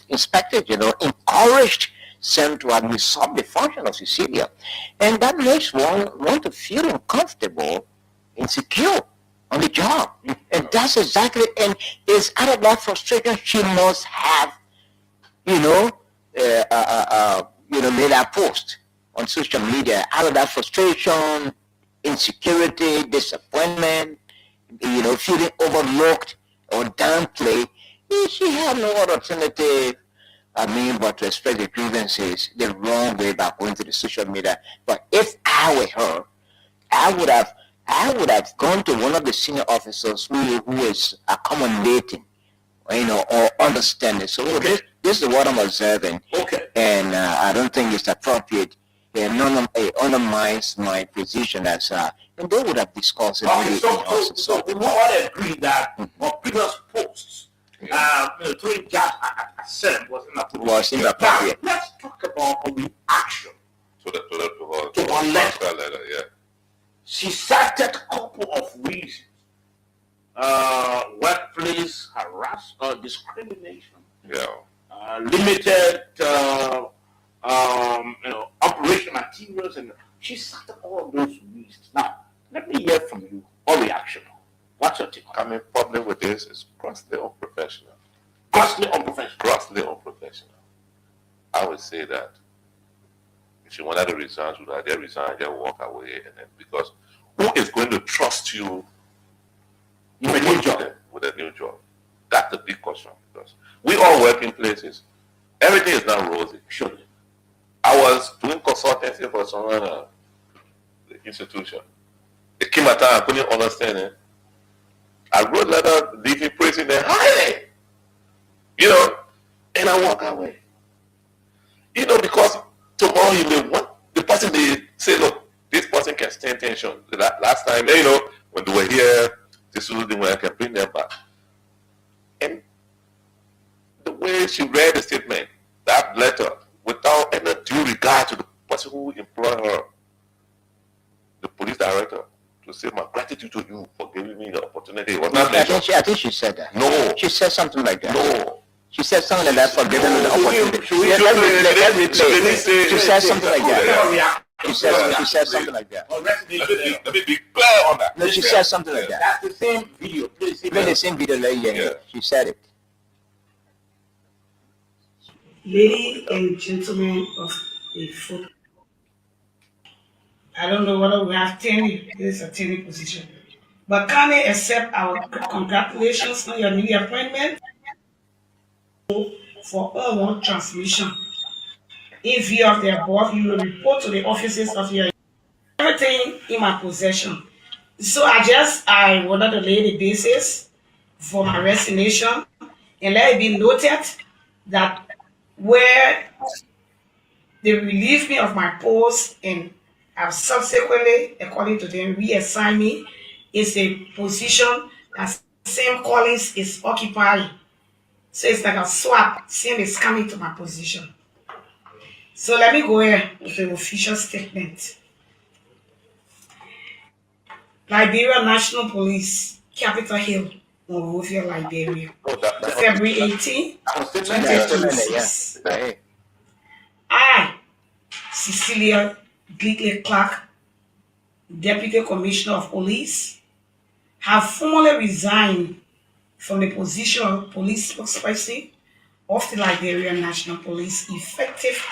inspector general encouraged them to have usurped the function of Cecilia. And that makes one to feel uncomfortable, insecure on the job. And that's exactly, and it's out of that frustration she must have, made that post on social media. Out of that frustration, insecurity, disappointment, feeling overlooked or downplayed, she had no other alternative, but to express the grievances the wrong way by going to the social media. But if I were her, I would have gone to one of the senior officers who is accommodating, or understanding. So this is what I'm observing. Okay. And I don't think it's appropriate. It undermines my position as and they would have discussed it. Okay, so we all agree that on previous posts, throwing gas at Sam was inappropriate. Now, let's talk about a reaction to her letter. Yeah. She cited a couple of reasons: workplace harassment, discrimination, limited, operation materials, and she cited all those reasons. Now, let me hear from you. Or reaction. What's your take? Coming public with this is grossly unprofessional. Grossly unprofessional. Grossly unprofessional. I would say that if she wanted to resign, she would have resigned, just walk away, and then because who is going to trust you with a new job? With a new job? That's the big question, because we all work in places. Everything is not rosy. Sure. I was doing consultancy for someone, the institution. It came a time I couldn't understand it. I wrote a letter leaving prison and hiding, and I walk away. Because tomorrow you may want the person, they say, look, this person can stand tension. Last time, when they were here, this was the way I can bring them back. And the way she read the statement, that letter, without any due regard to the person who employed her, the police director, to say my gratitude to you for giving me the opportunity. I think she said that. No. She said something like that. No. She said something like that for giving me the opportunity. She said something like that. She said something like that. Let me be clear on that. No, she said something like that. That's the same video. Please Play the same video later. She said it. Ladies and gentlemen of the football, I don't know whether we have 10, this is a 10 position. But can I accept our congratulations on your new appointment for all transmission? In view of the above, you will report to the offices of your everything in my possession. So I wanted to lay the basis for my resignation, and let it be noted that where they relieved me of my post and have subsequently, according to them, reassigned me is a position that same Collins is occupying. So it's like a swap. Same is coming to my position. So let me go here with the official statement. Liberia National Police, Capitol Hill, Monrovia, Liberia. February 18, 2026. I, Cecilia Glitley Clark, Deputy Commissioner of Police, have formally resigned from the position of police spokesperson of the Liberian National Police effective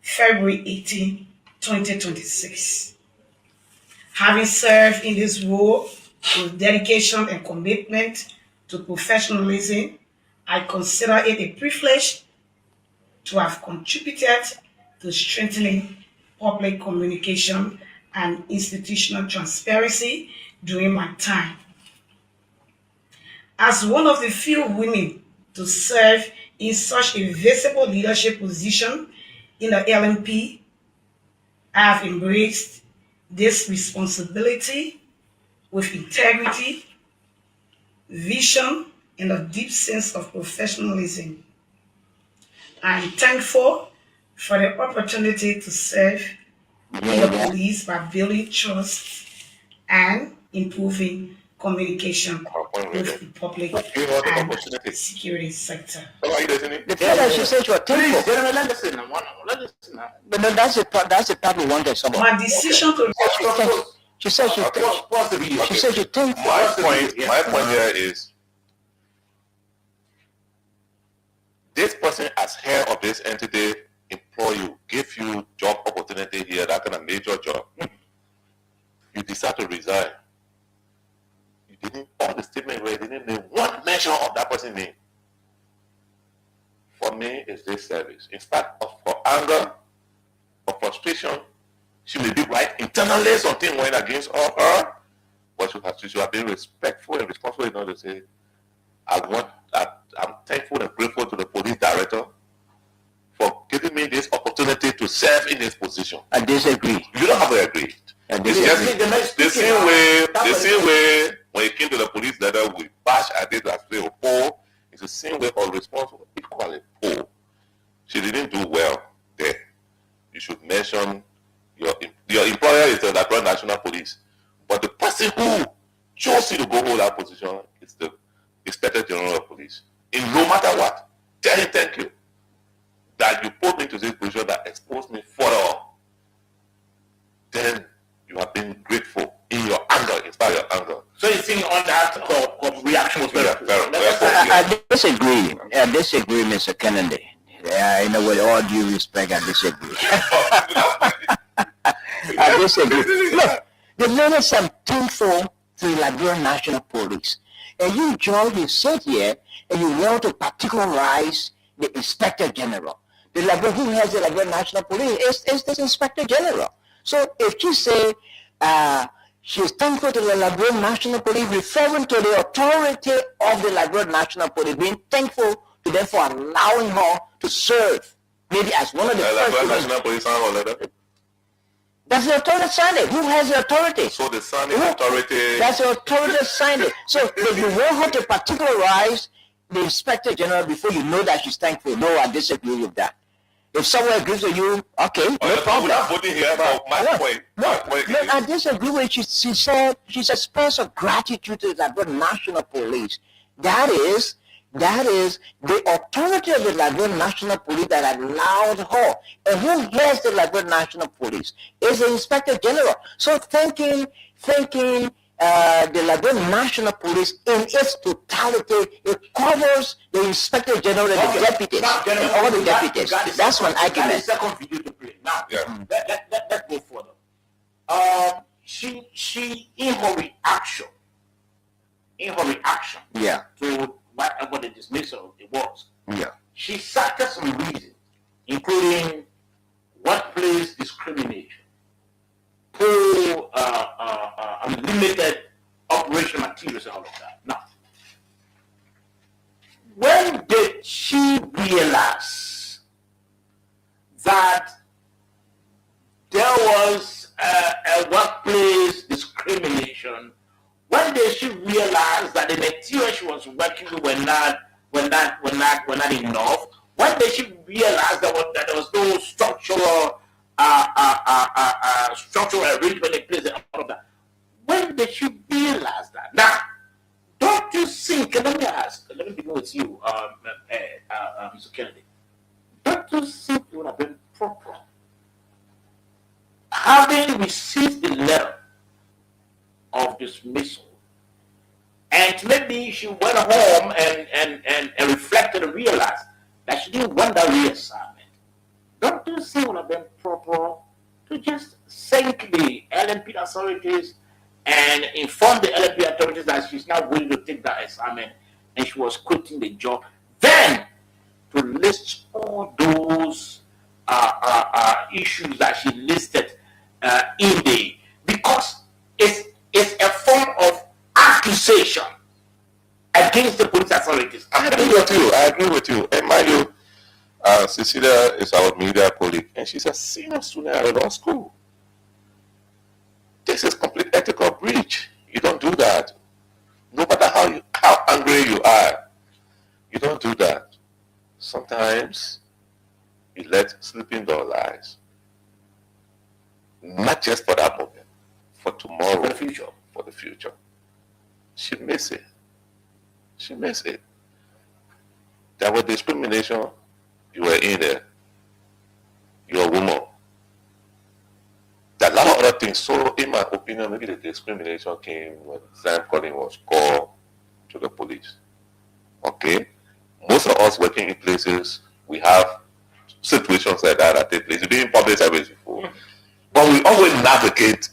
February 18, 2026. Having served in this role with dedication and commitment to professionalism, I consider it a privilege to have contributed to strengthening public communication and institutional transparency during my time. As one of the few women to serve in such a visible leadership position in the LNP, I have embraced this responsibility with integrity, vision, and a deep sense of professionalism. I am thankful for the opportunity to serve in the police by building trust and improving communication with the public and security sector. The fact that she said you are Please, thankful. gentlemen, let us listen now. Let us listen now. But no, that's the part we wanted someone. My decision to She said she Pause the video. she said you're thankful. My point here is this person as head of this entity employ you, give you job opportunity here, that kind of major job. You decide to resign. You didn't, all the statement where you didn't name one measure of that person's name. For me, it's this service. In fact, for anger, for frustration, she may be right internally, something went against her, but she should have been respectful and responsible enough to say, I'm thankful and grateful to the police director for giving me this opportunity to serve in this position. I disagree. You don't have to agree. I It's disagree. just the same way when it came to the police leader, we bash at it as a whole. It's the same way for responsible equally poor. She didn't do well there. You should mention your employer is the Liberian National Police, but the person who chose you to go hold that position is the Inspector General of Police. In no matter what, tell him thank you that you put me to this position that exposed me further. Then you have been grateful in your anger, in spite of your anger. So you think on that reaction was very Yeah, poor. very, Let us- very poor. I disagree. I disagree, Mr. Kennedy. You know, with all due respect, I disagree. I disagree. Look, the leaders are thankful to the Liberian National Police. And you, George, you sit here and you want to particularize the Inspector General. The Liberian, who has the Liberian National Police is the Inspector General. So if you say she's thankful to the Liberian National Police, referring to the authority of the Liberian National Police, being thankful to them for allowing her to serve, maybe as one of the The first Liberian women. National Police signed a letter. That's the authority signed it. Who has the authority? So the signing authority. That's the authority that signed it. So if you want her to particularize the Inspector General before you know that she's thankful, no, I disagree with that. If someone agrees with you, okay, no We're problem. not voting here, but my point No, is, I disagree with you. She said she's expressed her gratitude to the Liberian National Police. That is the authority of the Liberian National Police that allowed her. And who heads the Liberian National Police? Is the Inspector General. So thanking the Liberian National Police in its totality, it covers the Inspector General and the deputies, Now, and gentlemen, all the you got deputies. the That's one second- you got the argument. second video to play. Now, Yeah. let's go further. She in her reaction Yeah, to whatever the dismissal it was, yeah. she cited some reasons, including workplace discrimination, poor limited operation materials, and all of that. Now, when did she realize that there was a workplace discrimination? When did she realize that the material she was working with were not enough? When did she realize that there was no structural arrangement in place and all of that? When did she realize that? Now, don't you think? Let me ask. Let me begin with you, Mr. Kennedy. Don't you think it would have been proper, having received the letter of dismissal, And maybe she went home and reflected and realized that she didn't want that reassignment. Don't you see would have been proper to just thank the LNP authorities and inform the LNP authorities that she's not willing to take that assignment and she was quitting the job? Then to list all those issues that she listed in the, because it's a form of accusation against the police authorities. I agree with you. And mind you, Cecilia is our media colleague, and she's a senior student at a law school. This is complete ethical breach. You don't do that. No matter how angry you are, you don't do that. Sometimes you let sleeping dog lies. Not just for that moment, for tomorrow, For the future. For the future. She miss it. She miss it. There was discrimination. You were in there. You're a woman. There are a lot of other things. So, in my opinion, maybe the discrimination came when Sam Collins was called to the police. Okay? Most of us working in places, we have situations like that take place. You've been in public service before. But we always navigate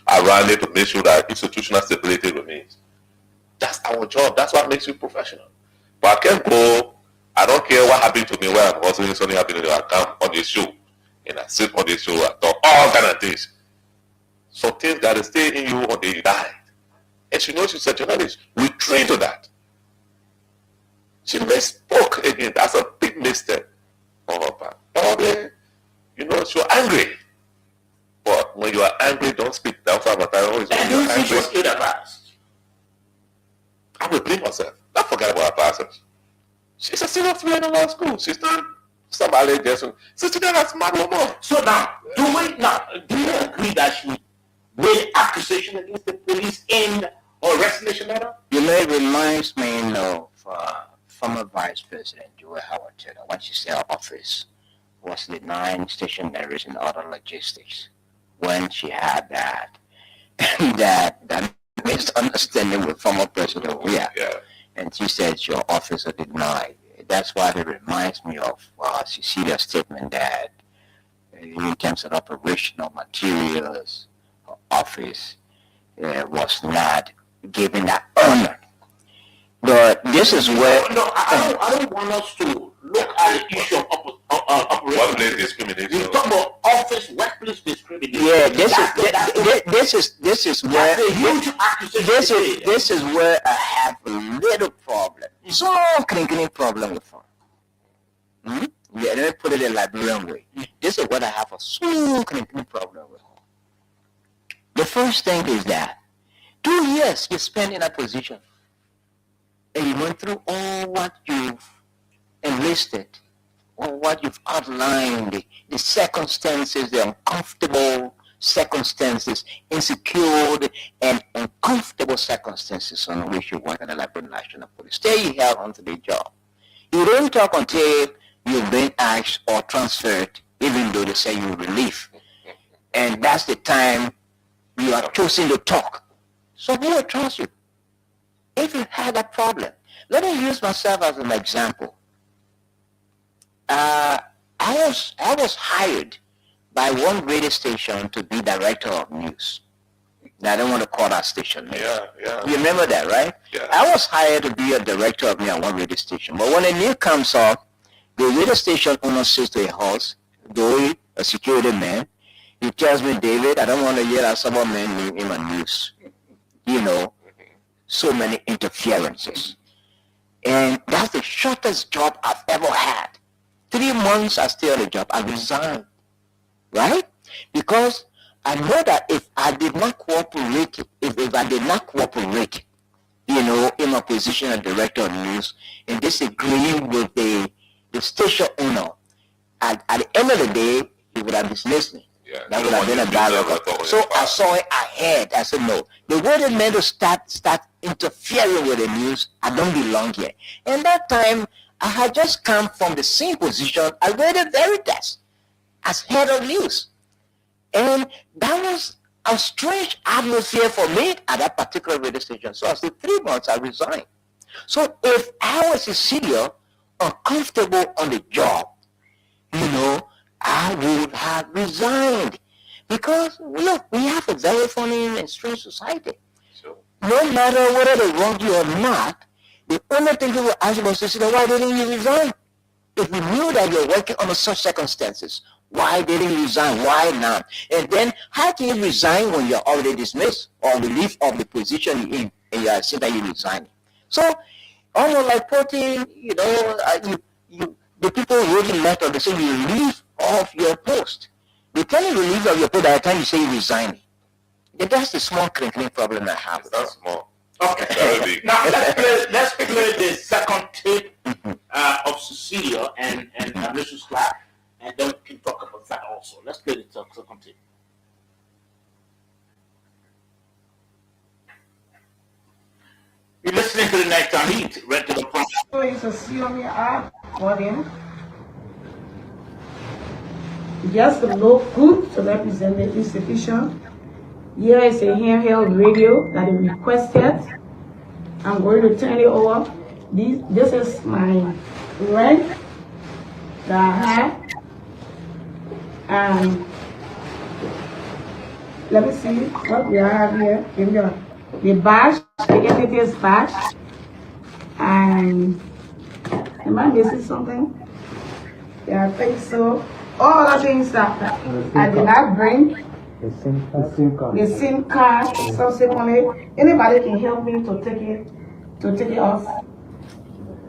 around it to make sure that institutional stability remains. That's our job. That's what makes you professional. But I can't go, I don't care what happened to me when I'm hustling, something happened to me, I come on this show. And I sit on this show, I talk all kind of things. So things that stay in you until you die. And she knows she's a journalist. We train to that. She misspoke again. That's a big mistake on her part. Probably, she was angry. But when you are angry, don't speak. That's what I always say. And you think she was ill-advised? I will blame myself. Don't forget about her process. She's a senior student in law school. She's not somebody just. So she's not a smart woman. So now, do you agree that she made accusation against the police in or resignation letter? It reminds me of former Vice President Joel Howard Taylor when she said her office was denying stationaries and other logistics. When she had that misunderstanding with former President Weah. Yeah. And she said your office is denied. That's why it reminds me of Cecilia's statement that in terms of operational materials, her office was not given that honor. But this is where... No, I don't want us to look at the issue of operation. Workplace discrimination. You talk about workplace discrimination. Yeah, this is where... That's a huge accusation. This is where I have a little problem. So clinical problem with her. Yeah, let me put it in Liberian way. This is what I have a small clinical problem with her. The first thing is that 2 years you spent in a position and you went through all what you've enlisted, or what you've outlined, the circumstances, the uncomfortable circumstances, insecure and uncomfortable circumstances on which you work at the Liberian National Police. Stay you held onto the job. You don't talk until you've been asked or transferred, even though they say you're relief. And that's the time you are choosing to talk. So who will trust you? If you had a problem, let me use myself as an example. I was hired by one radio station to be director of news. Now, I don't want to call that station name. Yeah. You remember that, right? Yeah. I was hired to be a director of news at one radio station. But when a news comes up, the radio station owner says to a host, though a security man, he tells me, David, I don't want to hear some man name in my news. So many interferences. And that's the shortest job I've ever had. 3 months I stay on the job, I resigned. Right? Because I know that if I did not cooperate, if I did not cooperate, in my position as director of news, and disagreeing with the station owner, at the end of the day, he would have dismissed me. Yeah, that would have been a director. So I saw it ahead. I said, no. The way they meant to start interfering with the news, I don't belong here. And that time, I had just come from the same position as Radio Veritas, as head of news. And that was a strange atmosphere for me at that particular radio station. So after 3 months, I resigned. So if I was a senior, uncomfortable on the job, I would have resigned. Because look, we have a very funny and strange society. Sure. No matter whether they wrong you or not, the only thing people ask was to say, why didn't you resign? If you knew that you're working under such circumstances, why didn't you resign? Why not? And then how can you resign when you're already dismissed or relieved of the position you're in and you are saying that you resign? So almost like putting, the people wrote the letter, they say you leave off your post. They tell you relieve of your post by the time you say you resign. That's the small crinkling problem I have. It's not small. Okay. Very big. Now let's play the second tape of Cecilia and Mr. Slack, and then we can talk about that also. Let's play the second tape. You're listening to the Nighttime Heat, right to the point. So it's a Cecilia app for them. Just to look good to represent the institution. Here is a handheld radio that is requested. I'm going to turn it over. This is my rank that I have. And let me see what we have here. Here we go. The badge, the NTTS badge. And am I missing something? Yeah, I think so. All other things that I did not bring. The SIM card subsequently. Anybody can help me to take it off.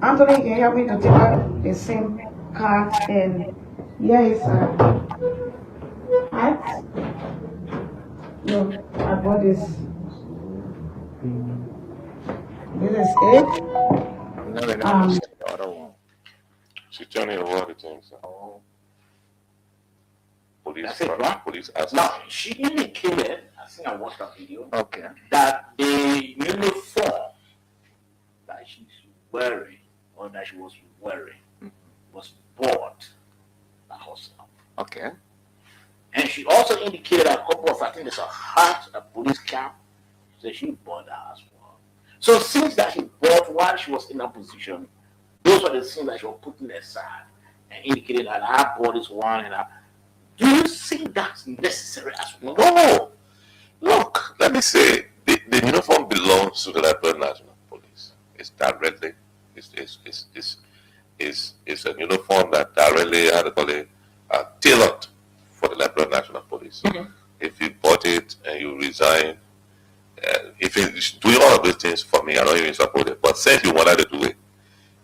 Anthony can help me to take out the SIM card, and here is a hat. No, I bought this. This is it. She's turning over the things. Police, That's it, right? police asked. Now, she indicated, I think I watched that video, Okay. that the uniform that she's wearing, or that she was wearing, was bought by herself. Okay. And she also indicated a couple of, I think there's a hat, a police cap, so she bought that as well. So since that she bought while she was in that position, those were the things that she was putting aside and indicated that I bought this one and do you think that's necessary as well? No. Look, let me say, the uniform belongs to the Liberia National Police. It's directly, it's a uniform that directly, tailored for the Liberia National Police. Mm-hmm. If you bought it and you resign, if you're doing all of these things for me, I don't even support it. But since you wanted to do it,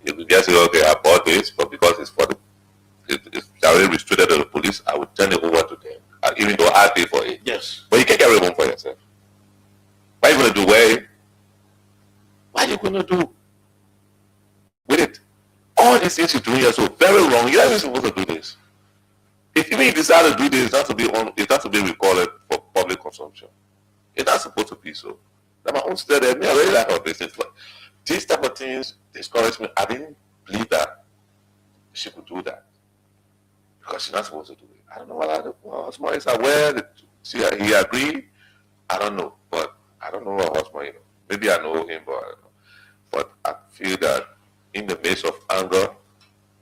you could just say, okay, I bought this, but because it's for it's already restricted to the police, I would turn it over to them, even though I pay for it. Yes. But you can't carry one for yourself. What are you going to do? What are you going to do with it? All these things you're doing are so very wrong. You're not even supposed to do this. If even you decide to do this, it has to be recorded for public consumption. It's not supposed to be so. Now my own study, I really like our business. These type of things discourage me. I didn't believe that she could do that. Because she's not supposed to do it. I don't know what Osmo is aware that he agreed. I don't know, but I don't know what Osmo. Maybe I know him, but I don't know. But I feel that in the midst of anger,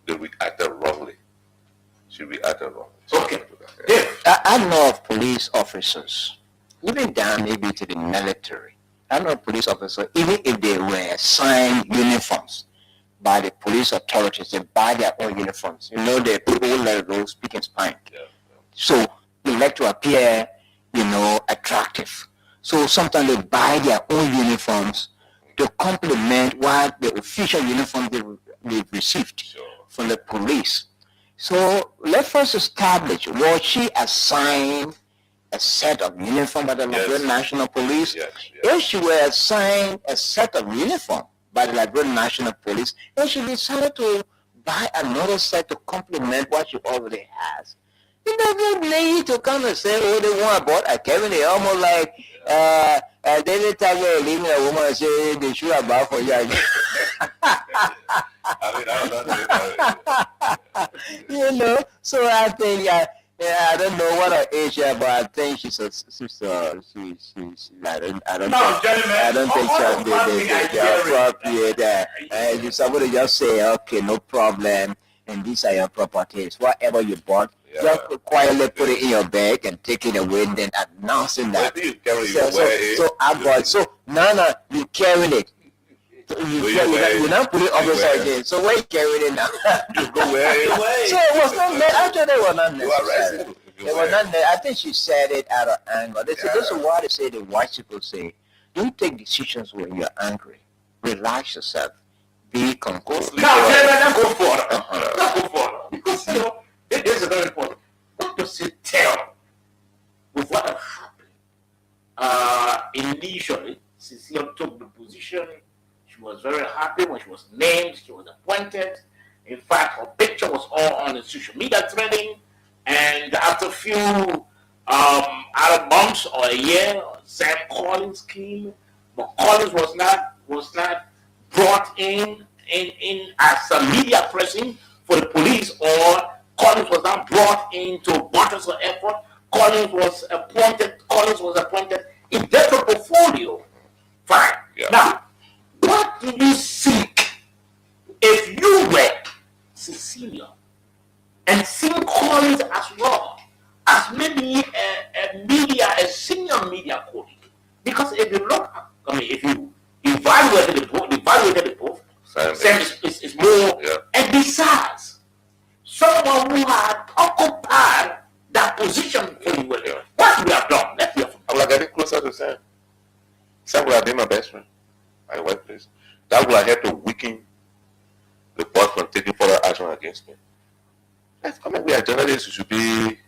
they reacted wrongly. She reacted wrongly. So Okay. I know of police officers, even down maybe to the military. I know police officers, even if they were assigned uniforms by the police authorities, they buy their own uniforms. The people who let go speak in spank. Yeah. So they like to appear, attractive. So sometimes they buy their own uniforms to complement what the official uniform they've received Sure. from the police. So let's first establish, was she assigned a set of uniform by the Liberian National Police? Yes. If she were assigned a set of uniform by the Liberian National Police, and she decided to buy another set to complement what she already has, you don't need to come and say, oh, they want about a Kevin. They almost like David Tiger leaving a woman and say they should have bought for you. I mean, I don't know. So I think Yeah, I don't know what her age is, but I think she, I don't No, think, gentlemen, I don't think all so. the one thing I They're hear appropriate. And somebody just say, okay, no problem, and these are your properties. Whatever you bought, Yeah. just quietly put it in your bag and take it away, and then announcing Where that. do you carry So, your wear? so I bought. So Nana, you carrying it. You now put it officer again. So where you carrying it now? You go wear it. So it was not actually it was not You are necessary. arrested. if you It wear was not. I think she said it at an angle. This is why they say the white people say, don't take decisions when you're angry. Relax yourself. Be composed. Now, gentlemen, let's go forward. Let's go forward. Because, you know, this is very important. What does it tell with what had happened? Initially, Cecilia took the position. She was very happy when she was named. She was appointed. In fact, her picture was all on the social media trending. And after a few other months or a year, Sam Collins came, but Collins was not brought in as a media person for the police, or Collins was not brought into Bartlesville Airport. Collins was appointed in different portfolio. Fine. Yeah. Now, what do you think if you were Cecilia and seen Collins as well as maybe a senior media colleague? Because if you look, if you evaluated the both, Sam is more, Yeah. and besides, someone who had occupied that position for you, what would you have done? Let's hear from I would have gotten closer to Sam. Sam would have been my best friend at the workplace. That would have helped to weaken the boss from taking further action against me. We are journalists, we should be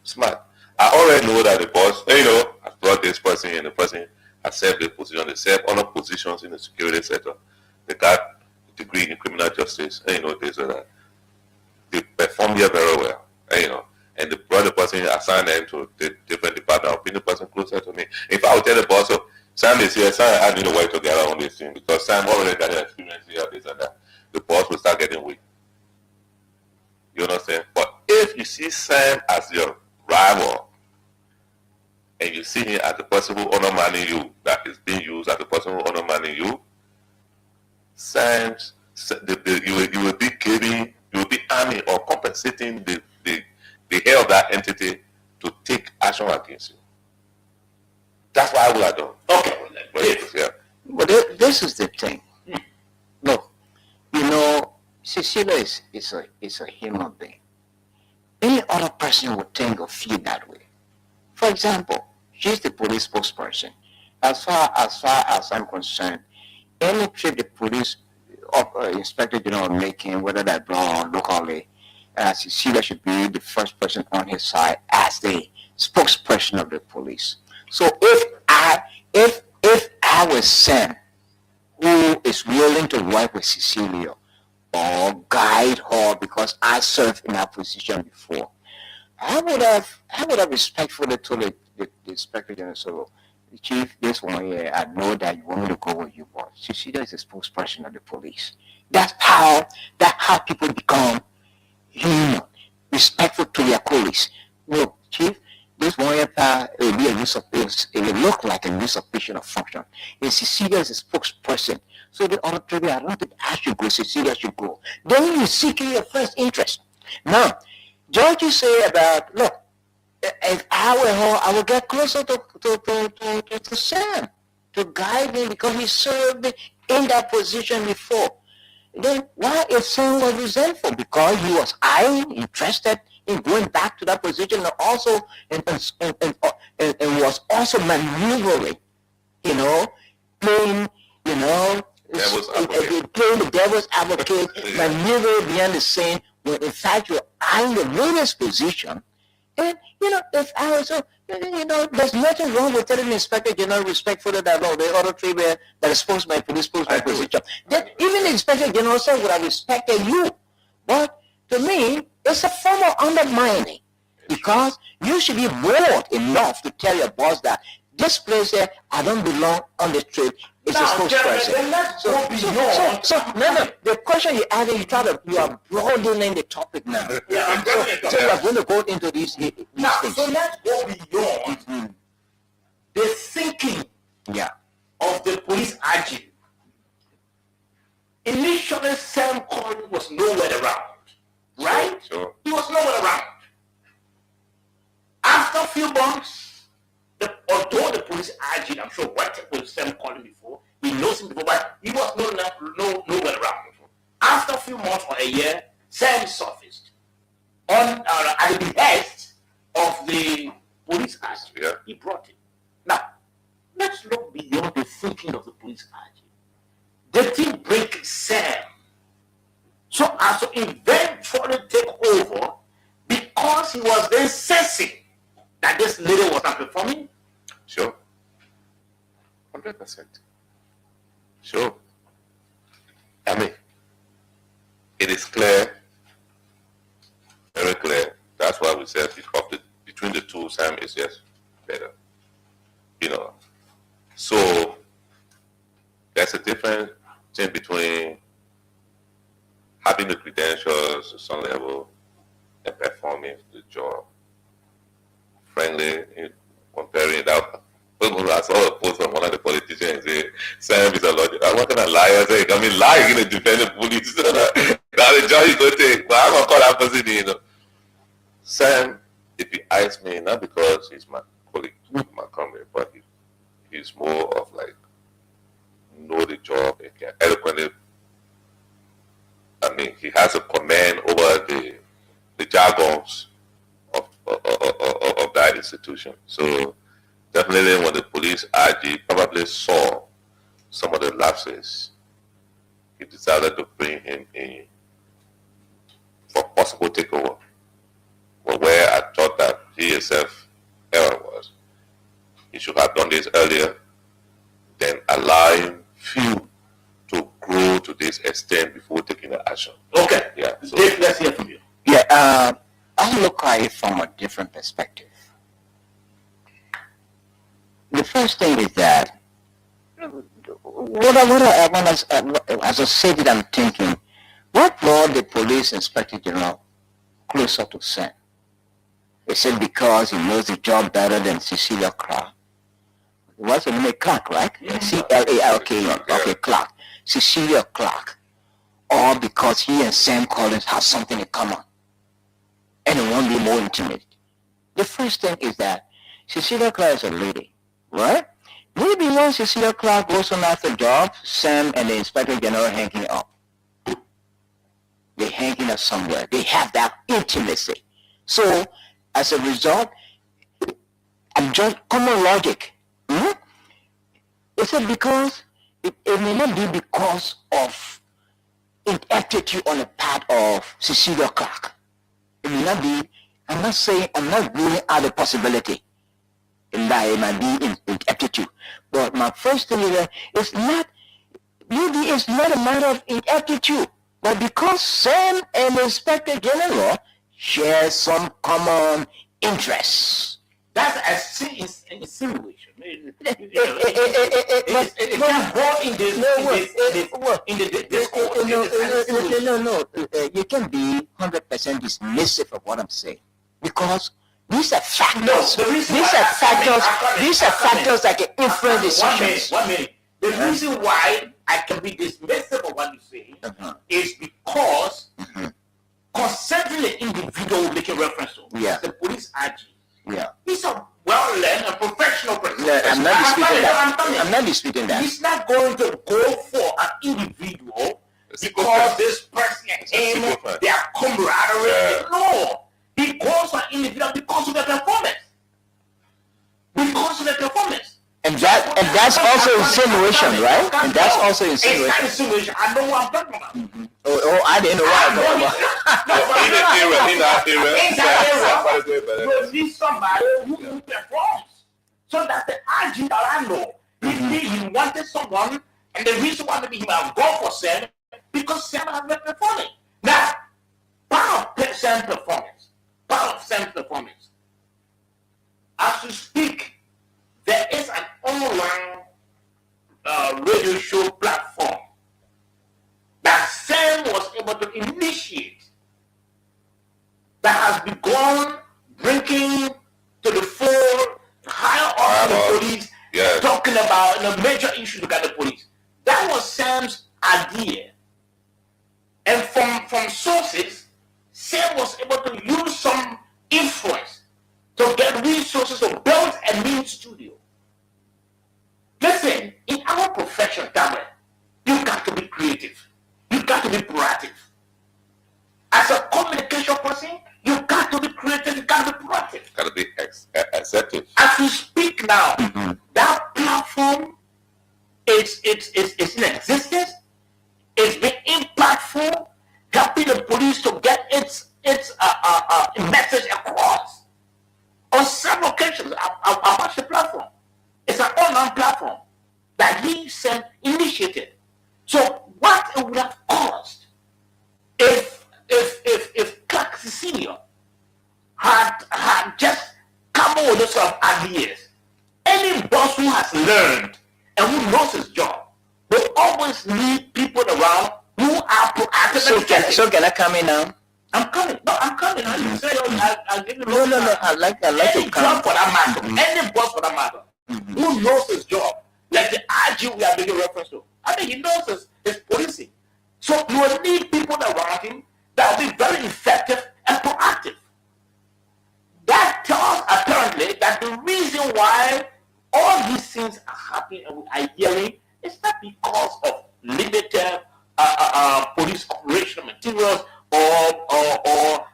smart. I already know that the boss, has brought this person and the person has served the position. They serve other positions in the security sector. They got a degree in criminal justice, this or that. They perform here very well, and they brought the person, assigned them to the different department, or bring the person closer to me. If I would tell the boss, Sam is here, Sam, I need to work together on this thing because Sam already got an experience here, this and that. The boss will start getting weak. You understand? But if you see Sam as your rival and you see him as the person who undermining you, that is being used as the person who undermining you, you will be arming or compensating the head of that entity to take action against you. That's what I would have done. Okay. Yeah. But this is the thing. Look, Cecilia is a human being. Any other person would think or feel that way. For example, she's the police spokesperson. As far as I'm concerned, any trip the police inspector general making, whether that blow or locally, Cecilia should be the first person on his side as the spokesperson of the police. So if I was Sam, who is willing to work with Cecilia or guide her because I served in that position before, I would have respectfully told the inspector general, so the chief, this one here, I know that you want me to go with you, but Cecilia is the spokesperson of the police. That's how people become human, respectful to their colleagues. No, chief, this one here, it will look like a usurpation of function. And Cecilia is a spokesperson. So the other three, I don't think I should go, Cecilia should go. Then you seek your first interest. Now, George, you say about, look, if I were her, I would get closer to Sam, to guide him because he served in that position before. Then why is Sam was resentful? Because he was interested in going back to that position and also and was also maneuvering, playing, playing the devil's advocate, maneuvering behind the scene when in fact you're in the lowest position. And if I was there's nothing wrong with telling the inspector general respectfully that the other three that is supposed by police post by position. Then even the inspector general said would have respected you. But to me, it's a form of undermining because you should be bold enough to tell your boss that this place here, I don't belong on the street. It's a Now, spokesperson. then let's go beyond. No. The question you added, you are broadening the topic now. Yeah, I'm broadening the So topic. we are going to go into these Now, things. so let's go beyond the thinking Yeah. of the police RG. Initially, Sam Collins was nowhere around, right? Sure. He was nowhere around. After a few months, although the police RG, I'm sure, worked with Sam Collins before, he knows him before, but he was nowhere around. After a few months or a year, Sam surfaced on at the behest of the police RG. Yeah. He brought it. Now, let's look beyond the thinking of the police RG. They did break Sam so as to eventually take over because he was then sensing that this lady was not performing. Sure. 100%. Sure. I mean, it is clear, very clear. That's why we said between the two, Sam is just better. You know. So there's a difference between having the credentials to some level and performing the job. Frankly, comparing it out, I saw a post from one of the politicians say, Sam is a lawyer. What kind of liar say? I mean, lying in a defendant police. That's the job you go take. But I'm going to call that person, you know. Sam, if you ask me, not because he's my colleague, my comrade, but he's more of like, know the job and can eloquently, I mean, he has a command over the jargons of that institution. So definitely when the police RG probably saw some of the lapses, he decided to bring him in for possible takeover. But where I thought that he himself error was, he should have done this earlier, then allowing few to grow to this extent before taking the action. Okay. Yeah. So Dave, let's hear from you. Yeah, I look at it from a different perspective. The first thing is that as I said it, I'm thinking, what brought the police inspector general closer to Sam? Is it because he knows the job better than Cecilia Clark? What's her name? Clark, right? C-L-A-R-K, okay, Clark. Cecilia Clark. Or because he and Sam Collins have something in common and they want to be more intimate. The first thing is that Cecilia Clark is a lady, right? Maybe when Cecilia Clark goes on after job, Sam and the Inspector General hanging up. They're hanging up somewhere. They have that intimacy. So, as a result, I'm just common logic. Is it because it may not be because of ineptitude on the part of Cecilia Clark. It may not be. I'm not ruling out the possibility that it might be ineptitude. But my first thing is that it's not a matter of ineptitude, but because Sam and the Inspector General share some common interests. That's an insinuation. It can go in the discourse. No. You can be 100% dismissive of what I'm saying because these are factors. These are factors that can influence decisions. 1 minute. The reason why I can be dismissive of what you say is because concerning the individual making reference to, the police RG. Yeah. He's a well-learned and professional person. No, I'm not disputing that. He's not going to go for an individual because this person and him, their camaraderie. Yeah. No. He goes for an individual because of their performance. Because of their performance. And that's also insinuation, right? And that's also insinuation. It's not insinuation. I know what I'm talking about. Oh, I didn't know what I'm talking about. You need somebody who performs. So that's the argument that I know. He wanted someone, and the reason why maybe he might have gone for Sam because Sam has been performing. Now, part of Sam's performance, as we speak, there is an online radio show platform that Sam was able to initiate, that has begun bringing to the fore higher up in the police, Yes. talking about major issues regarding the police. That was Sam's idea. And from sources, Sam was able to use some influence to get resources to build a main studio. Listen, in our profession, Gabriel, you got to be creative. You got to be proactive. As a communication person, you got to be creative. You got to be proactive. Got to be assertive. As we speak now, that platform is in existence. It's been impactful, helping the police to get its message across. On several occasions, I watched the platform. It's an online platform that he initiated. So what it would have cost if Clark Cecilia had just come up with some ideas. Any boss who has learned and who knows his job will always need people around who are proactive. So can I come in now? I'm coming. No, I'm coming. You say, I'll give you No. I like any to job come. for that matter, any boss for that matter, who knows his job, like the RG we are making reference to. I mean, he knows his policing. So you will need people around him that will be very effective and proactive. That tells apparently that the reason why all these things are happening and we are hearing is not because of limited police operational materials or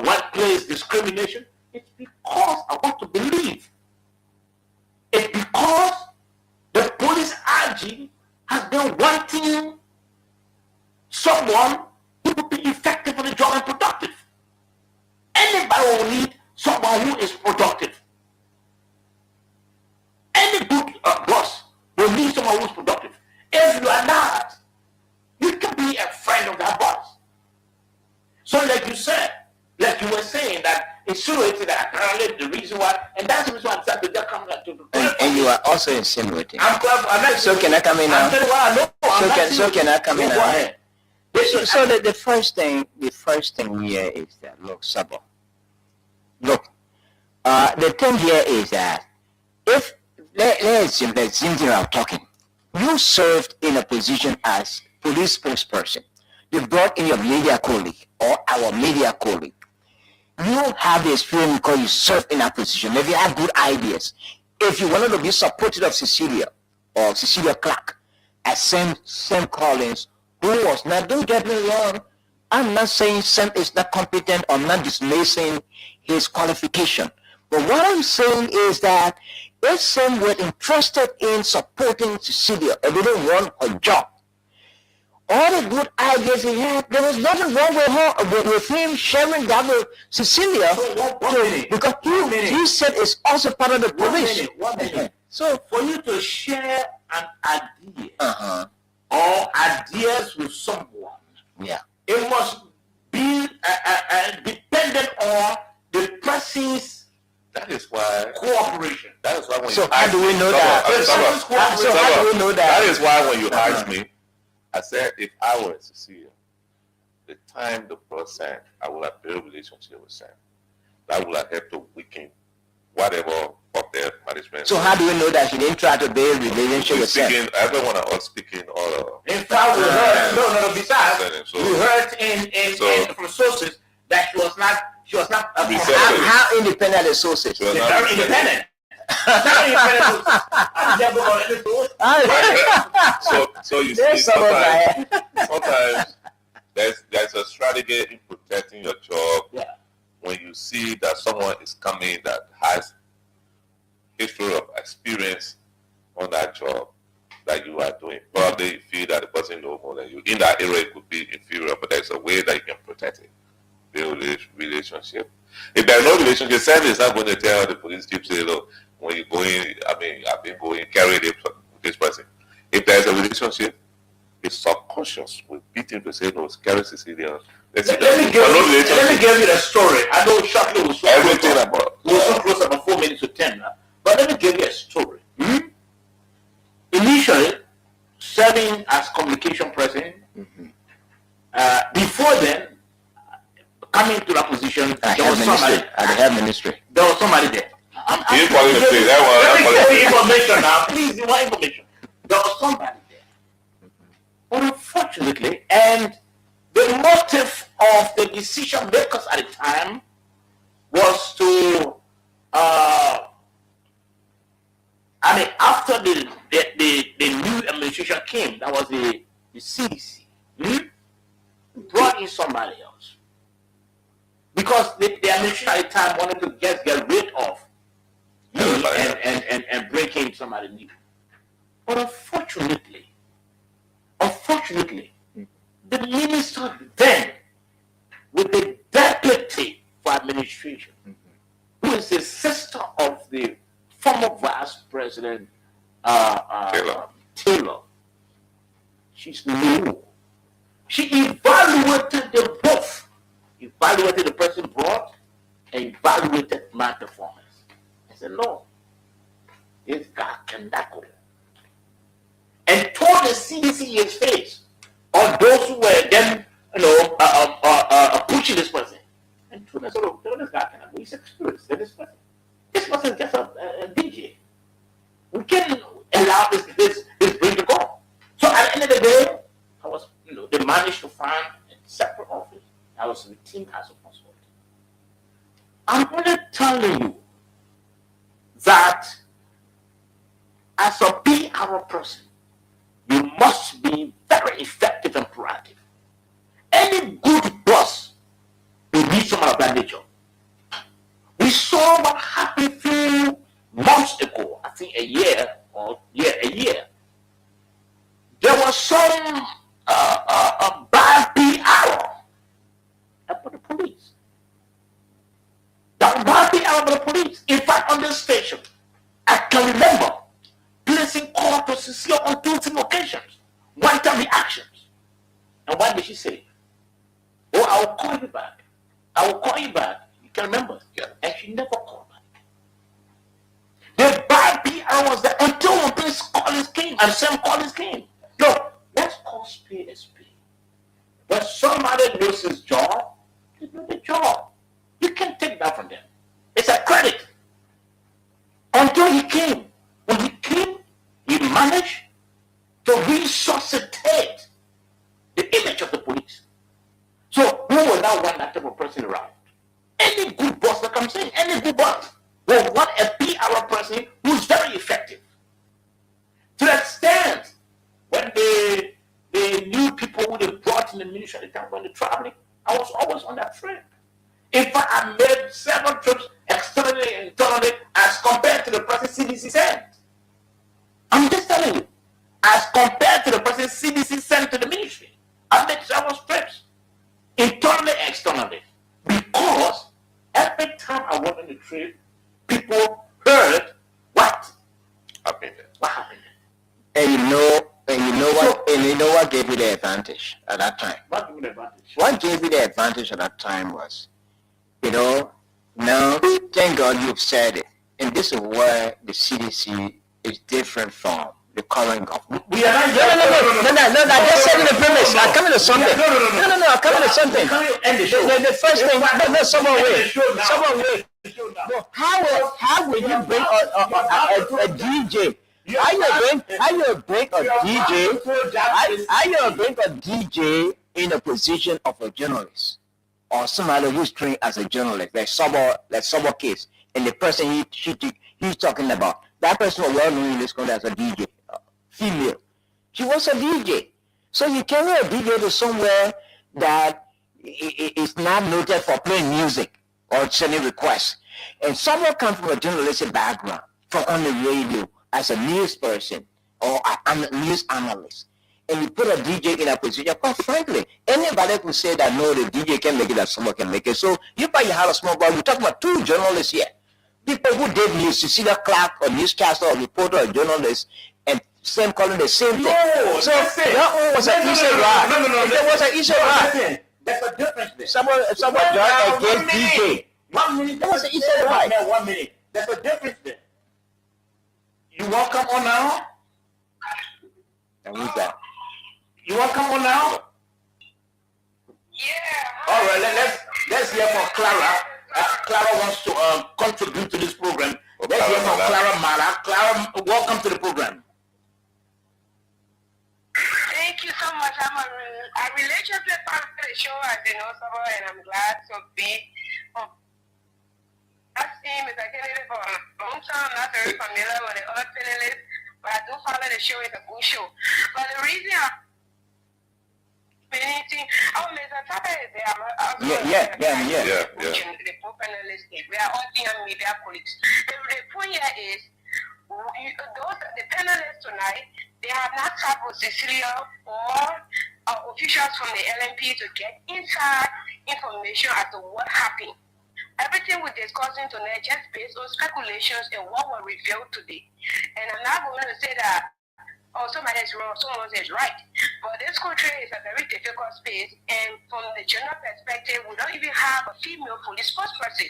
workplace discrimination. It's because I want to believe. It's because the police RG has been wanting someone who will be effective in the job and productive. Anybody will need someone who is productive. Any good boss will need someone who is productive. If you are not, you can be a friend of that boss. So like you said, like you were saying, that insinuating that apparently the reason why, and that's the reason why I decided to just come to And you are also insinuating. I'm not, So can I come in now? I'm telling you what I know. So can I come in Go now? ahead. So the first thing here is that, look, Sabo. Look, the thing here is that if let's assume I'm talking, you served in a position as police spokesperson. You brought in your media colleague or our media colleague. You have the experience because you served in that position. Maybe you have good ideas. If you wanted to be supportive of Cecilia or Cecilia Clark as Sam Collins, who was not, don't get me wrong, I'm not saying Sam is not competent or not dismissing his qualification. But what I'm saying is that if Sam were interested in supporting Cecilia and didn't want her job, all the good ideas he had, there was nothing wrong with her, with him sharing that with Cecilia. Because he said it's also part of the police. One minute. So for you to share an idea or ideas with someone, it must be dependent on the person's That is why. cooperation. That is why when So you how do we know that? So how do we know that? That is why when you asked me, I said if I were Cecilia, the time the process, I would have built a relationship with Sam. That would have helped to weaken whatever of their management. So how do we know that she didn't try to build a relationship with Sam? Everyone are all speaking all. In fact, we heard besides, So- we heard in from sources that she was not We said so. How independent are the sources? She was They're not very independent. Not independent. I'm never going to do it. So you see, There's some of that. sometimes there's a strategy in protecting your job. Yeah. When you see that someone is coming that has history of experience on that job that you are doing, probably you feel that the person knows more than you. In that area, it could be inferior, but there's a way that you can protect it. Build a relationship. If there's no relationship, Sam is not going to tell the police chief, say, look, when you go in, I've been going, carry this person. If there's a relationship, it's subconscious. We beat him to say, no, carry Cecilia. Let me give you the story. I know shortly we'll so everything about. we're so close about 4 minutes to 10 now. But let me give you a story. Initially, serving as communication president. Before then, coming to that position, there was somebody at the health ministry. There was somebody there. You call it a place. Let me give you information now. Please, you want information. There was somebody there. But unfortunately, and the motive of the decision makers at the time was to, after the new administration came, that was the CDC, brought in somebody else. Because the administration at the time wanted to get rid of me and bring in somebody new. But unfortunately, the minister then, with the deputy for administration, who is the sister of the former vice president Taylor, she's new. She evaluated them both. Evaluated the person brought and evaluated my performance. I said, no, this guy cannot go. And told the CDC in his face, or those who were then, pushing this person. And told them, so this guy cannot go. He's experienced than this person. This person is just a DJ. We can't allow this bring to go. So at the end of the day, I was, they managed to find a separate office. I was retained as a consultant. I'm only telling you that as a PR person, you must be very effective and proactive. Any good boss will need someone of that nature. We saw what happened few months ago, I think a year. There was some bad PR about the police. That bad PR about the police. In fact, on this station, I can remember placing call to Cecilia on 2 occasions. One time reactions. And what did she say? Oh, I will call you back. I will call you back. You can remember. Yeah. And she never called back. The bad PR was that until one place callers came and some callers came. Look, let's call spade a spade. When somebody knows his job, they know the job. You can't take that from them. It's a credit. Until he came. When he came, he managed to resuscitate the image of the police. So who will now want that type of person around? Any good boss that comes in, any good boss will want a PR person who's very effective. To the extent when the new people who they brought in the ministry at the time when they're traveling, I was always on that trip. In fact, I made several trips externally and internally as compared to the person CDC sent. I'm just telling you, as compared to the person CDC sent to the ministry, I made several trips internally and externally. Because every time I went on the trip, people heard what happened. What happened? And you know what gave you the advantage at that time? What gave me the advantage? What gave you the advantage at that time was, now, thank God you've said it. And this is where the CDC is different from the current government. We are not. No, I just said in the premise. I'm coming to something. No, I'm coming to something. The first thing, someone wait. No, how will you bring a DJ? How you bring a DJ in a position of a journalist or somebody who's trained as a journalist, like Sobo case, and the person he's talking about, that person was well known in this country as a DJ, female. She was a DJ, so you carry a DJ to somewhere that is not noted for playing music or sending requests, and someone comes from a journalistic background, from on the radio as a news person or a news analyst, and you put a DJ in a position, quite frankly, anybody could say that no, the DJ can make it, that someone can make it. So you probably have a small bar. We're talking about 2 journalists here. People who did news, Cecilia Clark, or newscaster, or reporter, or journalist, and same calling the same thing. No, so that was an issue. No. There was an issue. There's a difference there. Someone joined against DJ. 1 minute. There was an issue. 1 minute. There's a difference there. You want to come on now? And who's that? You want to come on now? Yeah. All right, let's hear from Clara. Clara wants to contribute to this program. Let's hear from Clara Mala. Clara, welcome to the program. Thank you so much. I'm a relationship part of the show, as you know, and I'm glad to be. That team is a candidate for a long time. I'm not very familiar with the other panelists, but I do follow the show. It's a good show. But the reason I'm anything, Mr. Tata is there. Yeah. The panelists, we are all senior media colleagues. The point here is, the panelists tonight, they have not traveled Cecilia or officials from the LNP to get inside information as to what happened. Everything we're discussing tonight just based on speculations and what was revealed today. And I'm not going to say that somebody is wrong, someone is right. But this country is a very difficult space, and from the general perspective, we don't even have a female police spokesperson.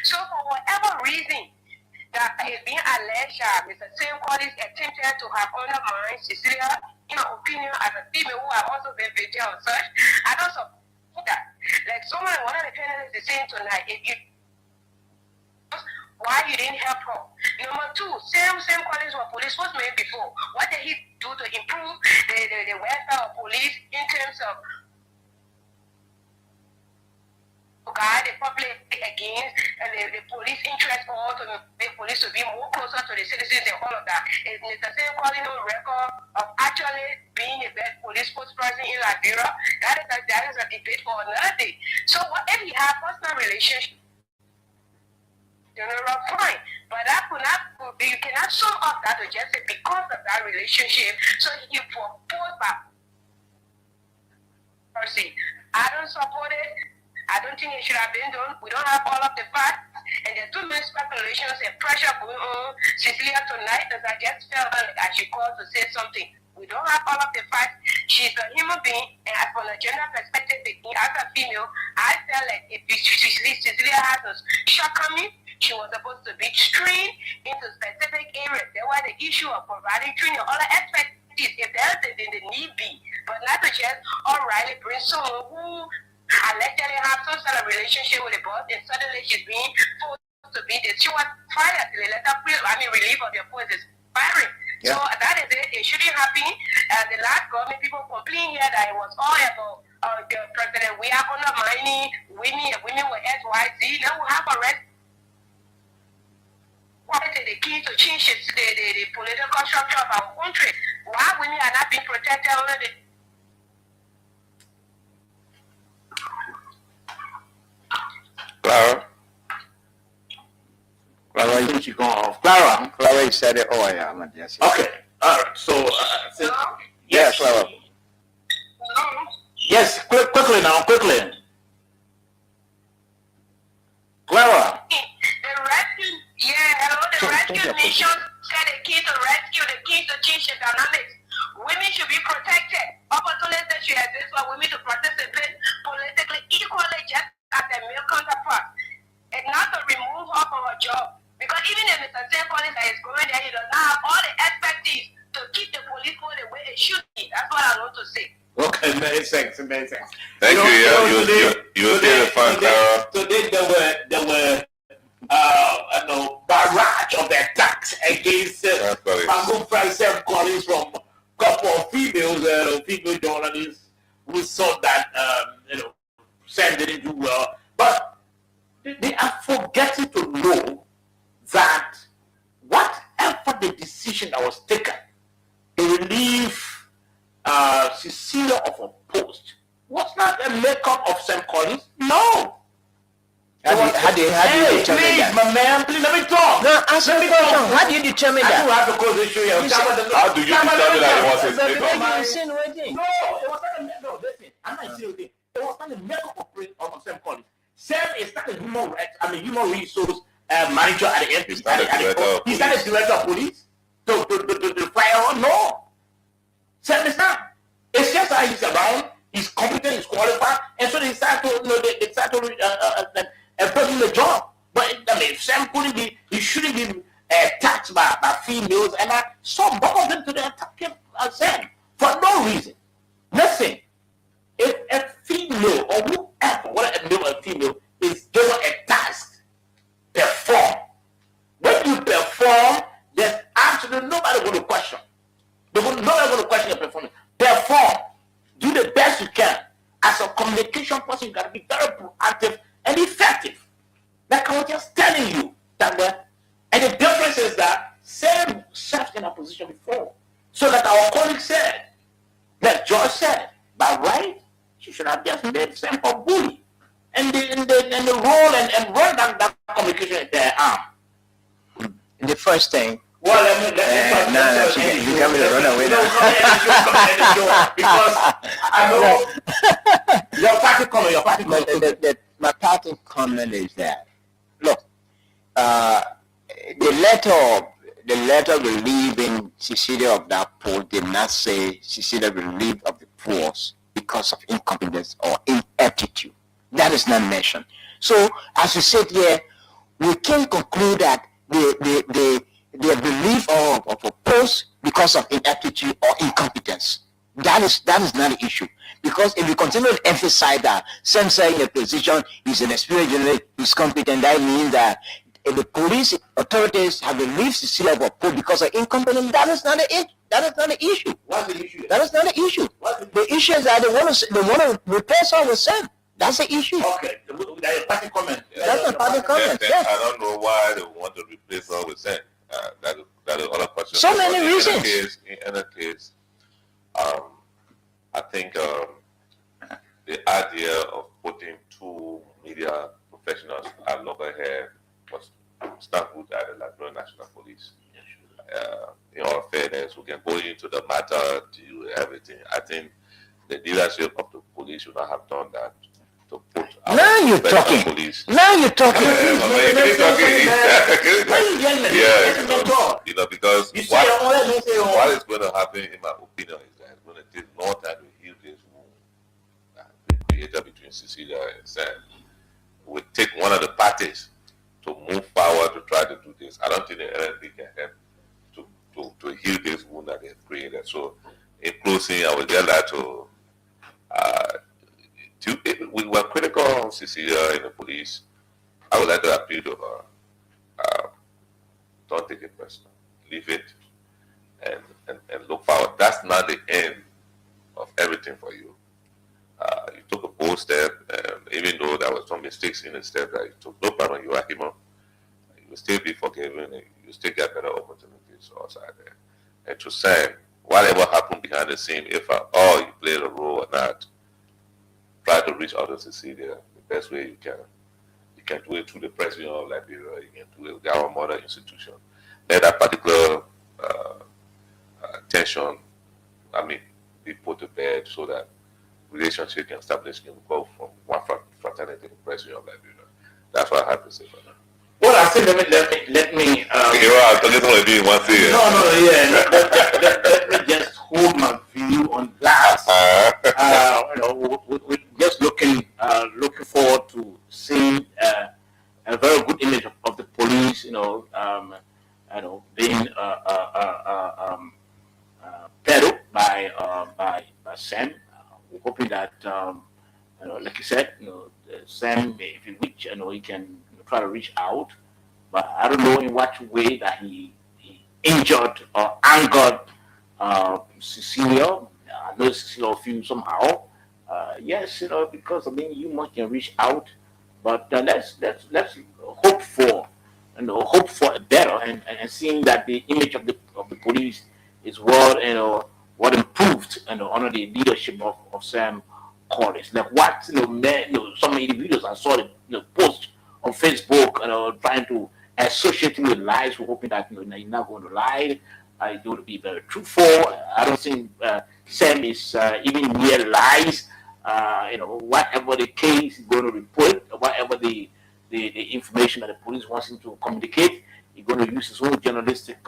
So for whatever reason that is being alleged, Mr. Sam is attempted to have undermined Cecilia, in my opinion, as a female who have also been victim of such, I don't support that. Like one of the panelists is saying tonight, if you why you didn't help her. Number two, Sam Collins was police spokesman before. What did he do to improve the welfare of police in terms of guide the public against the police interest or to make police to be more closer to the citizens and all of that? Is Mr. Sam Collins no record of actually being a best police spokesperson in Liberia? That is a debate for another day. So what if he had personal relationship? Fine, but that could not be, you cannot sum up that to just say because of that relationship. So he proposed by person. I don't support it. I don't think it should have been done. We don't have all of the facts, and there's too many speculations and pressure going on. Cecilia tonight, as I just felt like I should call to say something. We don't have all of the facts. She's a human being, and as from a gender perspective, as a female, I felt like if Cecilia has a shortcoming, she was supposed to be trained into specific areas. There was the issue of providing training, all the expertise, if there's the need be, but not to just bring someone who allegedly have some sort of relationship with the boss, and suddenly she's being forced to be this. She was fired. They let her relief of their post is firing. Yeah. So that is it. It shouldn't happen. The last government people complain here that it was all about the president. We are undermining women with SYZ. Now we have arrested. What is the key to change the political structure of our country? Why women are not being protected under the Clara? Clara, you she gone off. Clara, you said it. Oh, yeah. Yes. Okay. All right. So, yes, Clara. Hello? Yes, quickly now, quickly. Clara. The rescue mission said the key to rescue, the key to change the dynamics. Women should be protected. Opportunities should exist for women to participate politically equally just as their male counterparts. And not to remove her from her job. Because even if Mr. Sam Collins that is going there, he does not have all the expertise to keep the police the way they should be. That's what I want to say. Okay, many thanks. Thank you. You did it fun, Clara. Today there were barrage of attacks against Mango Sam Collins from a couple of female journalists who saw that Sam didn't do well, but they are forgetting to know that whatever the decision that was taken to relieve Cecilia of her post was not a makeup of Sam Collins. No. How do you determine that? My man, please let me talk. No, answer me. How do you determine that? I have to close this show. How do you determine that it was his makeup? No, it was not a listen. I'm not insinuating. It was not a makeup of Sam Collins. Sam is not a human resource manager at the end. He's not a director of police. To fire her? No. Sam is not. It's just that he's around. He's competent. He's qualified, and so they start to putting the job. But Sam couldn't be. He shouldn't be attacked by females, and I saw both of them to attack him. Sam for no reason. Listen, if a female or whoever, whether a male or a female, is given a task, perform. When you perform, there's absolutely nobody going to question. Nobody going to question your performance. Perform. Do the best you can. As a communication person, you got to be very proactive and effective. Like I was just telling you that and the difference is that Sam served in a position before. So that our colleague said, that George said, by right, she should have just made Sam a bully. And the role and run that communication in their arm. The first thing. Well, let me you got me to run away now. Because I know your party comment. My parting comment is that, look, the letter relieving Cecilia of that post did not say Cecilia relieved of the post because of incompetence or ineptitude. That is not mentioned. So as we sit here, we can conclude that the relief of a post because of ineptitude or incompetence. That is not the issue. Because if we continue to emphasize that Sam saying a position is an experienced journalist, is competent, that means that if the police authorities have relieved Cecilia of a post because of incompetence, that is not the issue. What's the issue? That is not the issue. The issue is that they want to replace her with Sam. That's the issue. Okay, that's a party comment. That's a party comment. Yes. I don't know why they want to replace her with Sam. That is other question. So many reasons. In any case, I think the idea of putting two media professionals at loggerhead was not good at the Liberia National Police. In all fairness, we can go into the matter, deal with everything. I think the leadership of the police should not have done that. To put Now you're talking. Police. Now you're talking. Because what is going to happen, in my opinion, is that it's going to take more time to heal this wound that been created between Cecilia and Sam. It will take one of the parties to move forward to try to do this. I don't think the NLP can help to heal this wound that they've created. So, in closing, I would just like to we were critical of Cecilia in the police. I would like to appeal to her. Don't take it personal. Leave it and look forward. That's not the end of everything for you. You took a bold step, and even though there were some mistakes in the step that you took, no problem, you are human. You will still be forgiven, and you still get better opportunities outside there. And to say, whatever happened behind the scene, if at all you played a role or not, try to reach out to Cecilia the best way you can. You can do it through the President of Liberia, you can do it with our mother institution. Let that particular tension, be put to bed so that relationship can establish, can go from one fraternity to the President of Liberia. That's what I have to say for now. Well, I think let me. I'm talking to you one thing. Let me just hold my view on that. We're just looking forward to seeing a very good image of the police. Being peddled by Sam. We're hoping that, like you said, Sam, if he reach, he can try to reach out, but I don't know in what way that he injured or angered Cecilia. I know Cecilia feels somehow. Yes, because you much can reach out, but let's hope for a better and seeing that the image of the police is well improved under the leadership of Sam Collins. Like what some individuals I saw the post on Facebook, trying to associate him with lies. We're hoping that you're not going to lie. You're going to be very truthful. I don't think Sam is even near lies. Whatever the case is going to report, whatever the information that the police wants him to communicate, he's going to use his own journalistic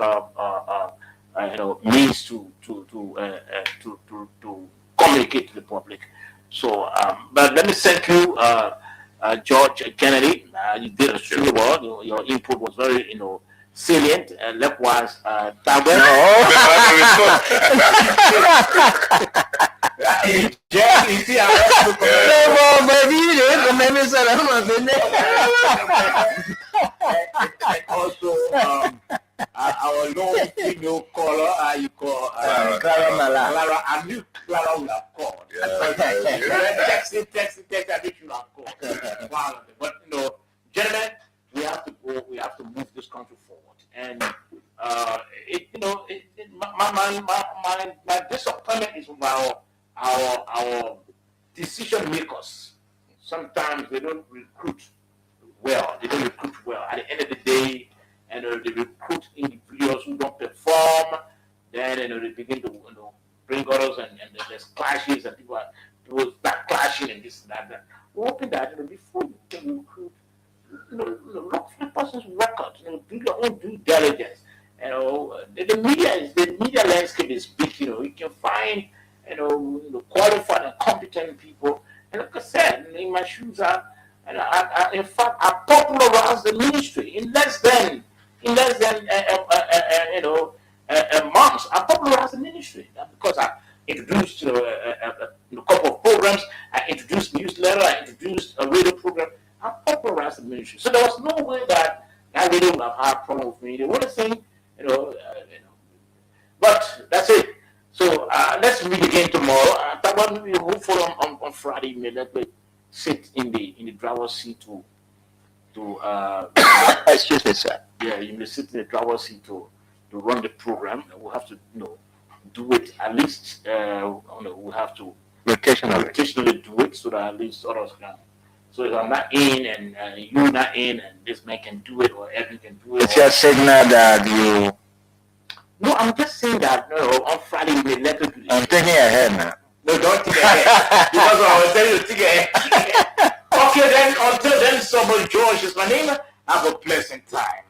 means to communicate to the public. So, but let me thank you, George Kennedy. You did extremely well. Your input was very, salient, likewise, Tabet. Jeff, you see, and also our long female caller, you call Clara Mala. Clara. I knew Clara would have called. Text, I think you have called. Wow. But gentlemen, we have to go. We have to move this country forward. And my disappointment is with our decision makers. Sometimes they don't recruit well. At the end of the day, they recruit individuals who don't perform. Then they begin to bring others, and there's clashes, and people start clashing and this and that. We're hoping that before you can recruit, look for the person's record. Do your own due diligence. The media landscape is big. You can find qualified and competent people. And like I said, in my shoes in fact, I popularized the ministry in less than a month. I popularized the ministry because I introduced a couple of programs. I introduced newsletter. I introduced a radio program. I popularized the ministry. So there was no way that radio would have had a problem with me. They would have seen, But that's it. So let's meet again tomorrow. We hopefully on Friday, let me sit in the driver's seat to excuse me, sir. Yeah, you may sit in the driver's seat to run the program. We'll have to do it at least. We'll have to rotationally do it so that at least others can. So if I'm not in and you're not in, and this man can do it or Evan can do it. It's your signal that you. No, I'm just saying that on Friday we may let it do this. I'm thinking ahead now. No, don't think ahead. Because I was telling you to think ahead. Okay, then until then, Somebody George is my name. Have a pleasant time.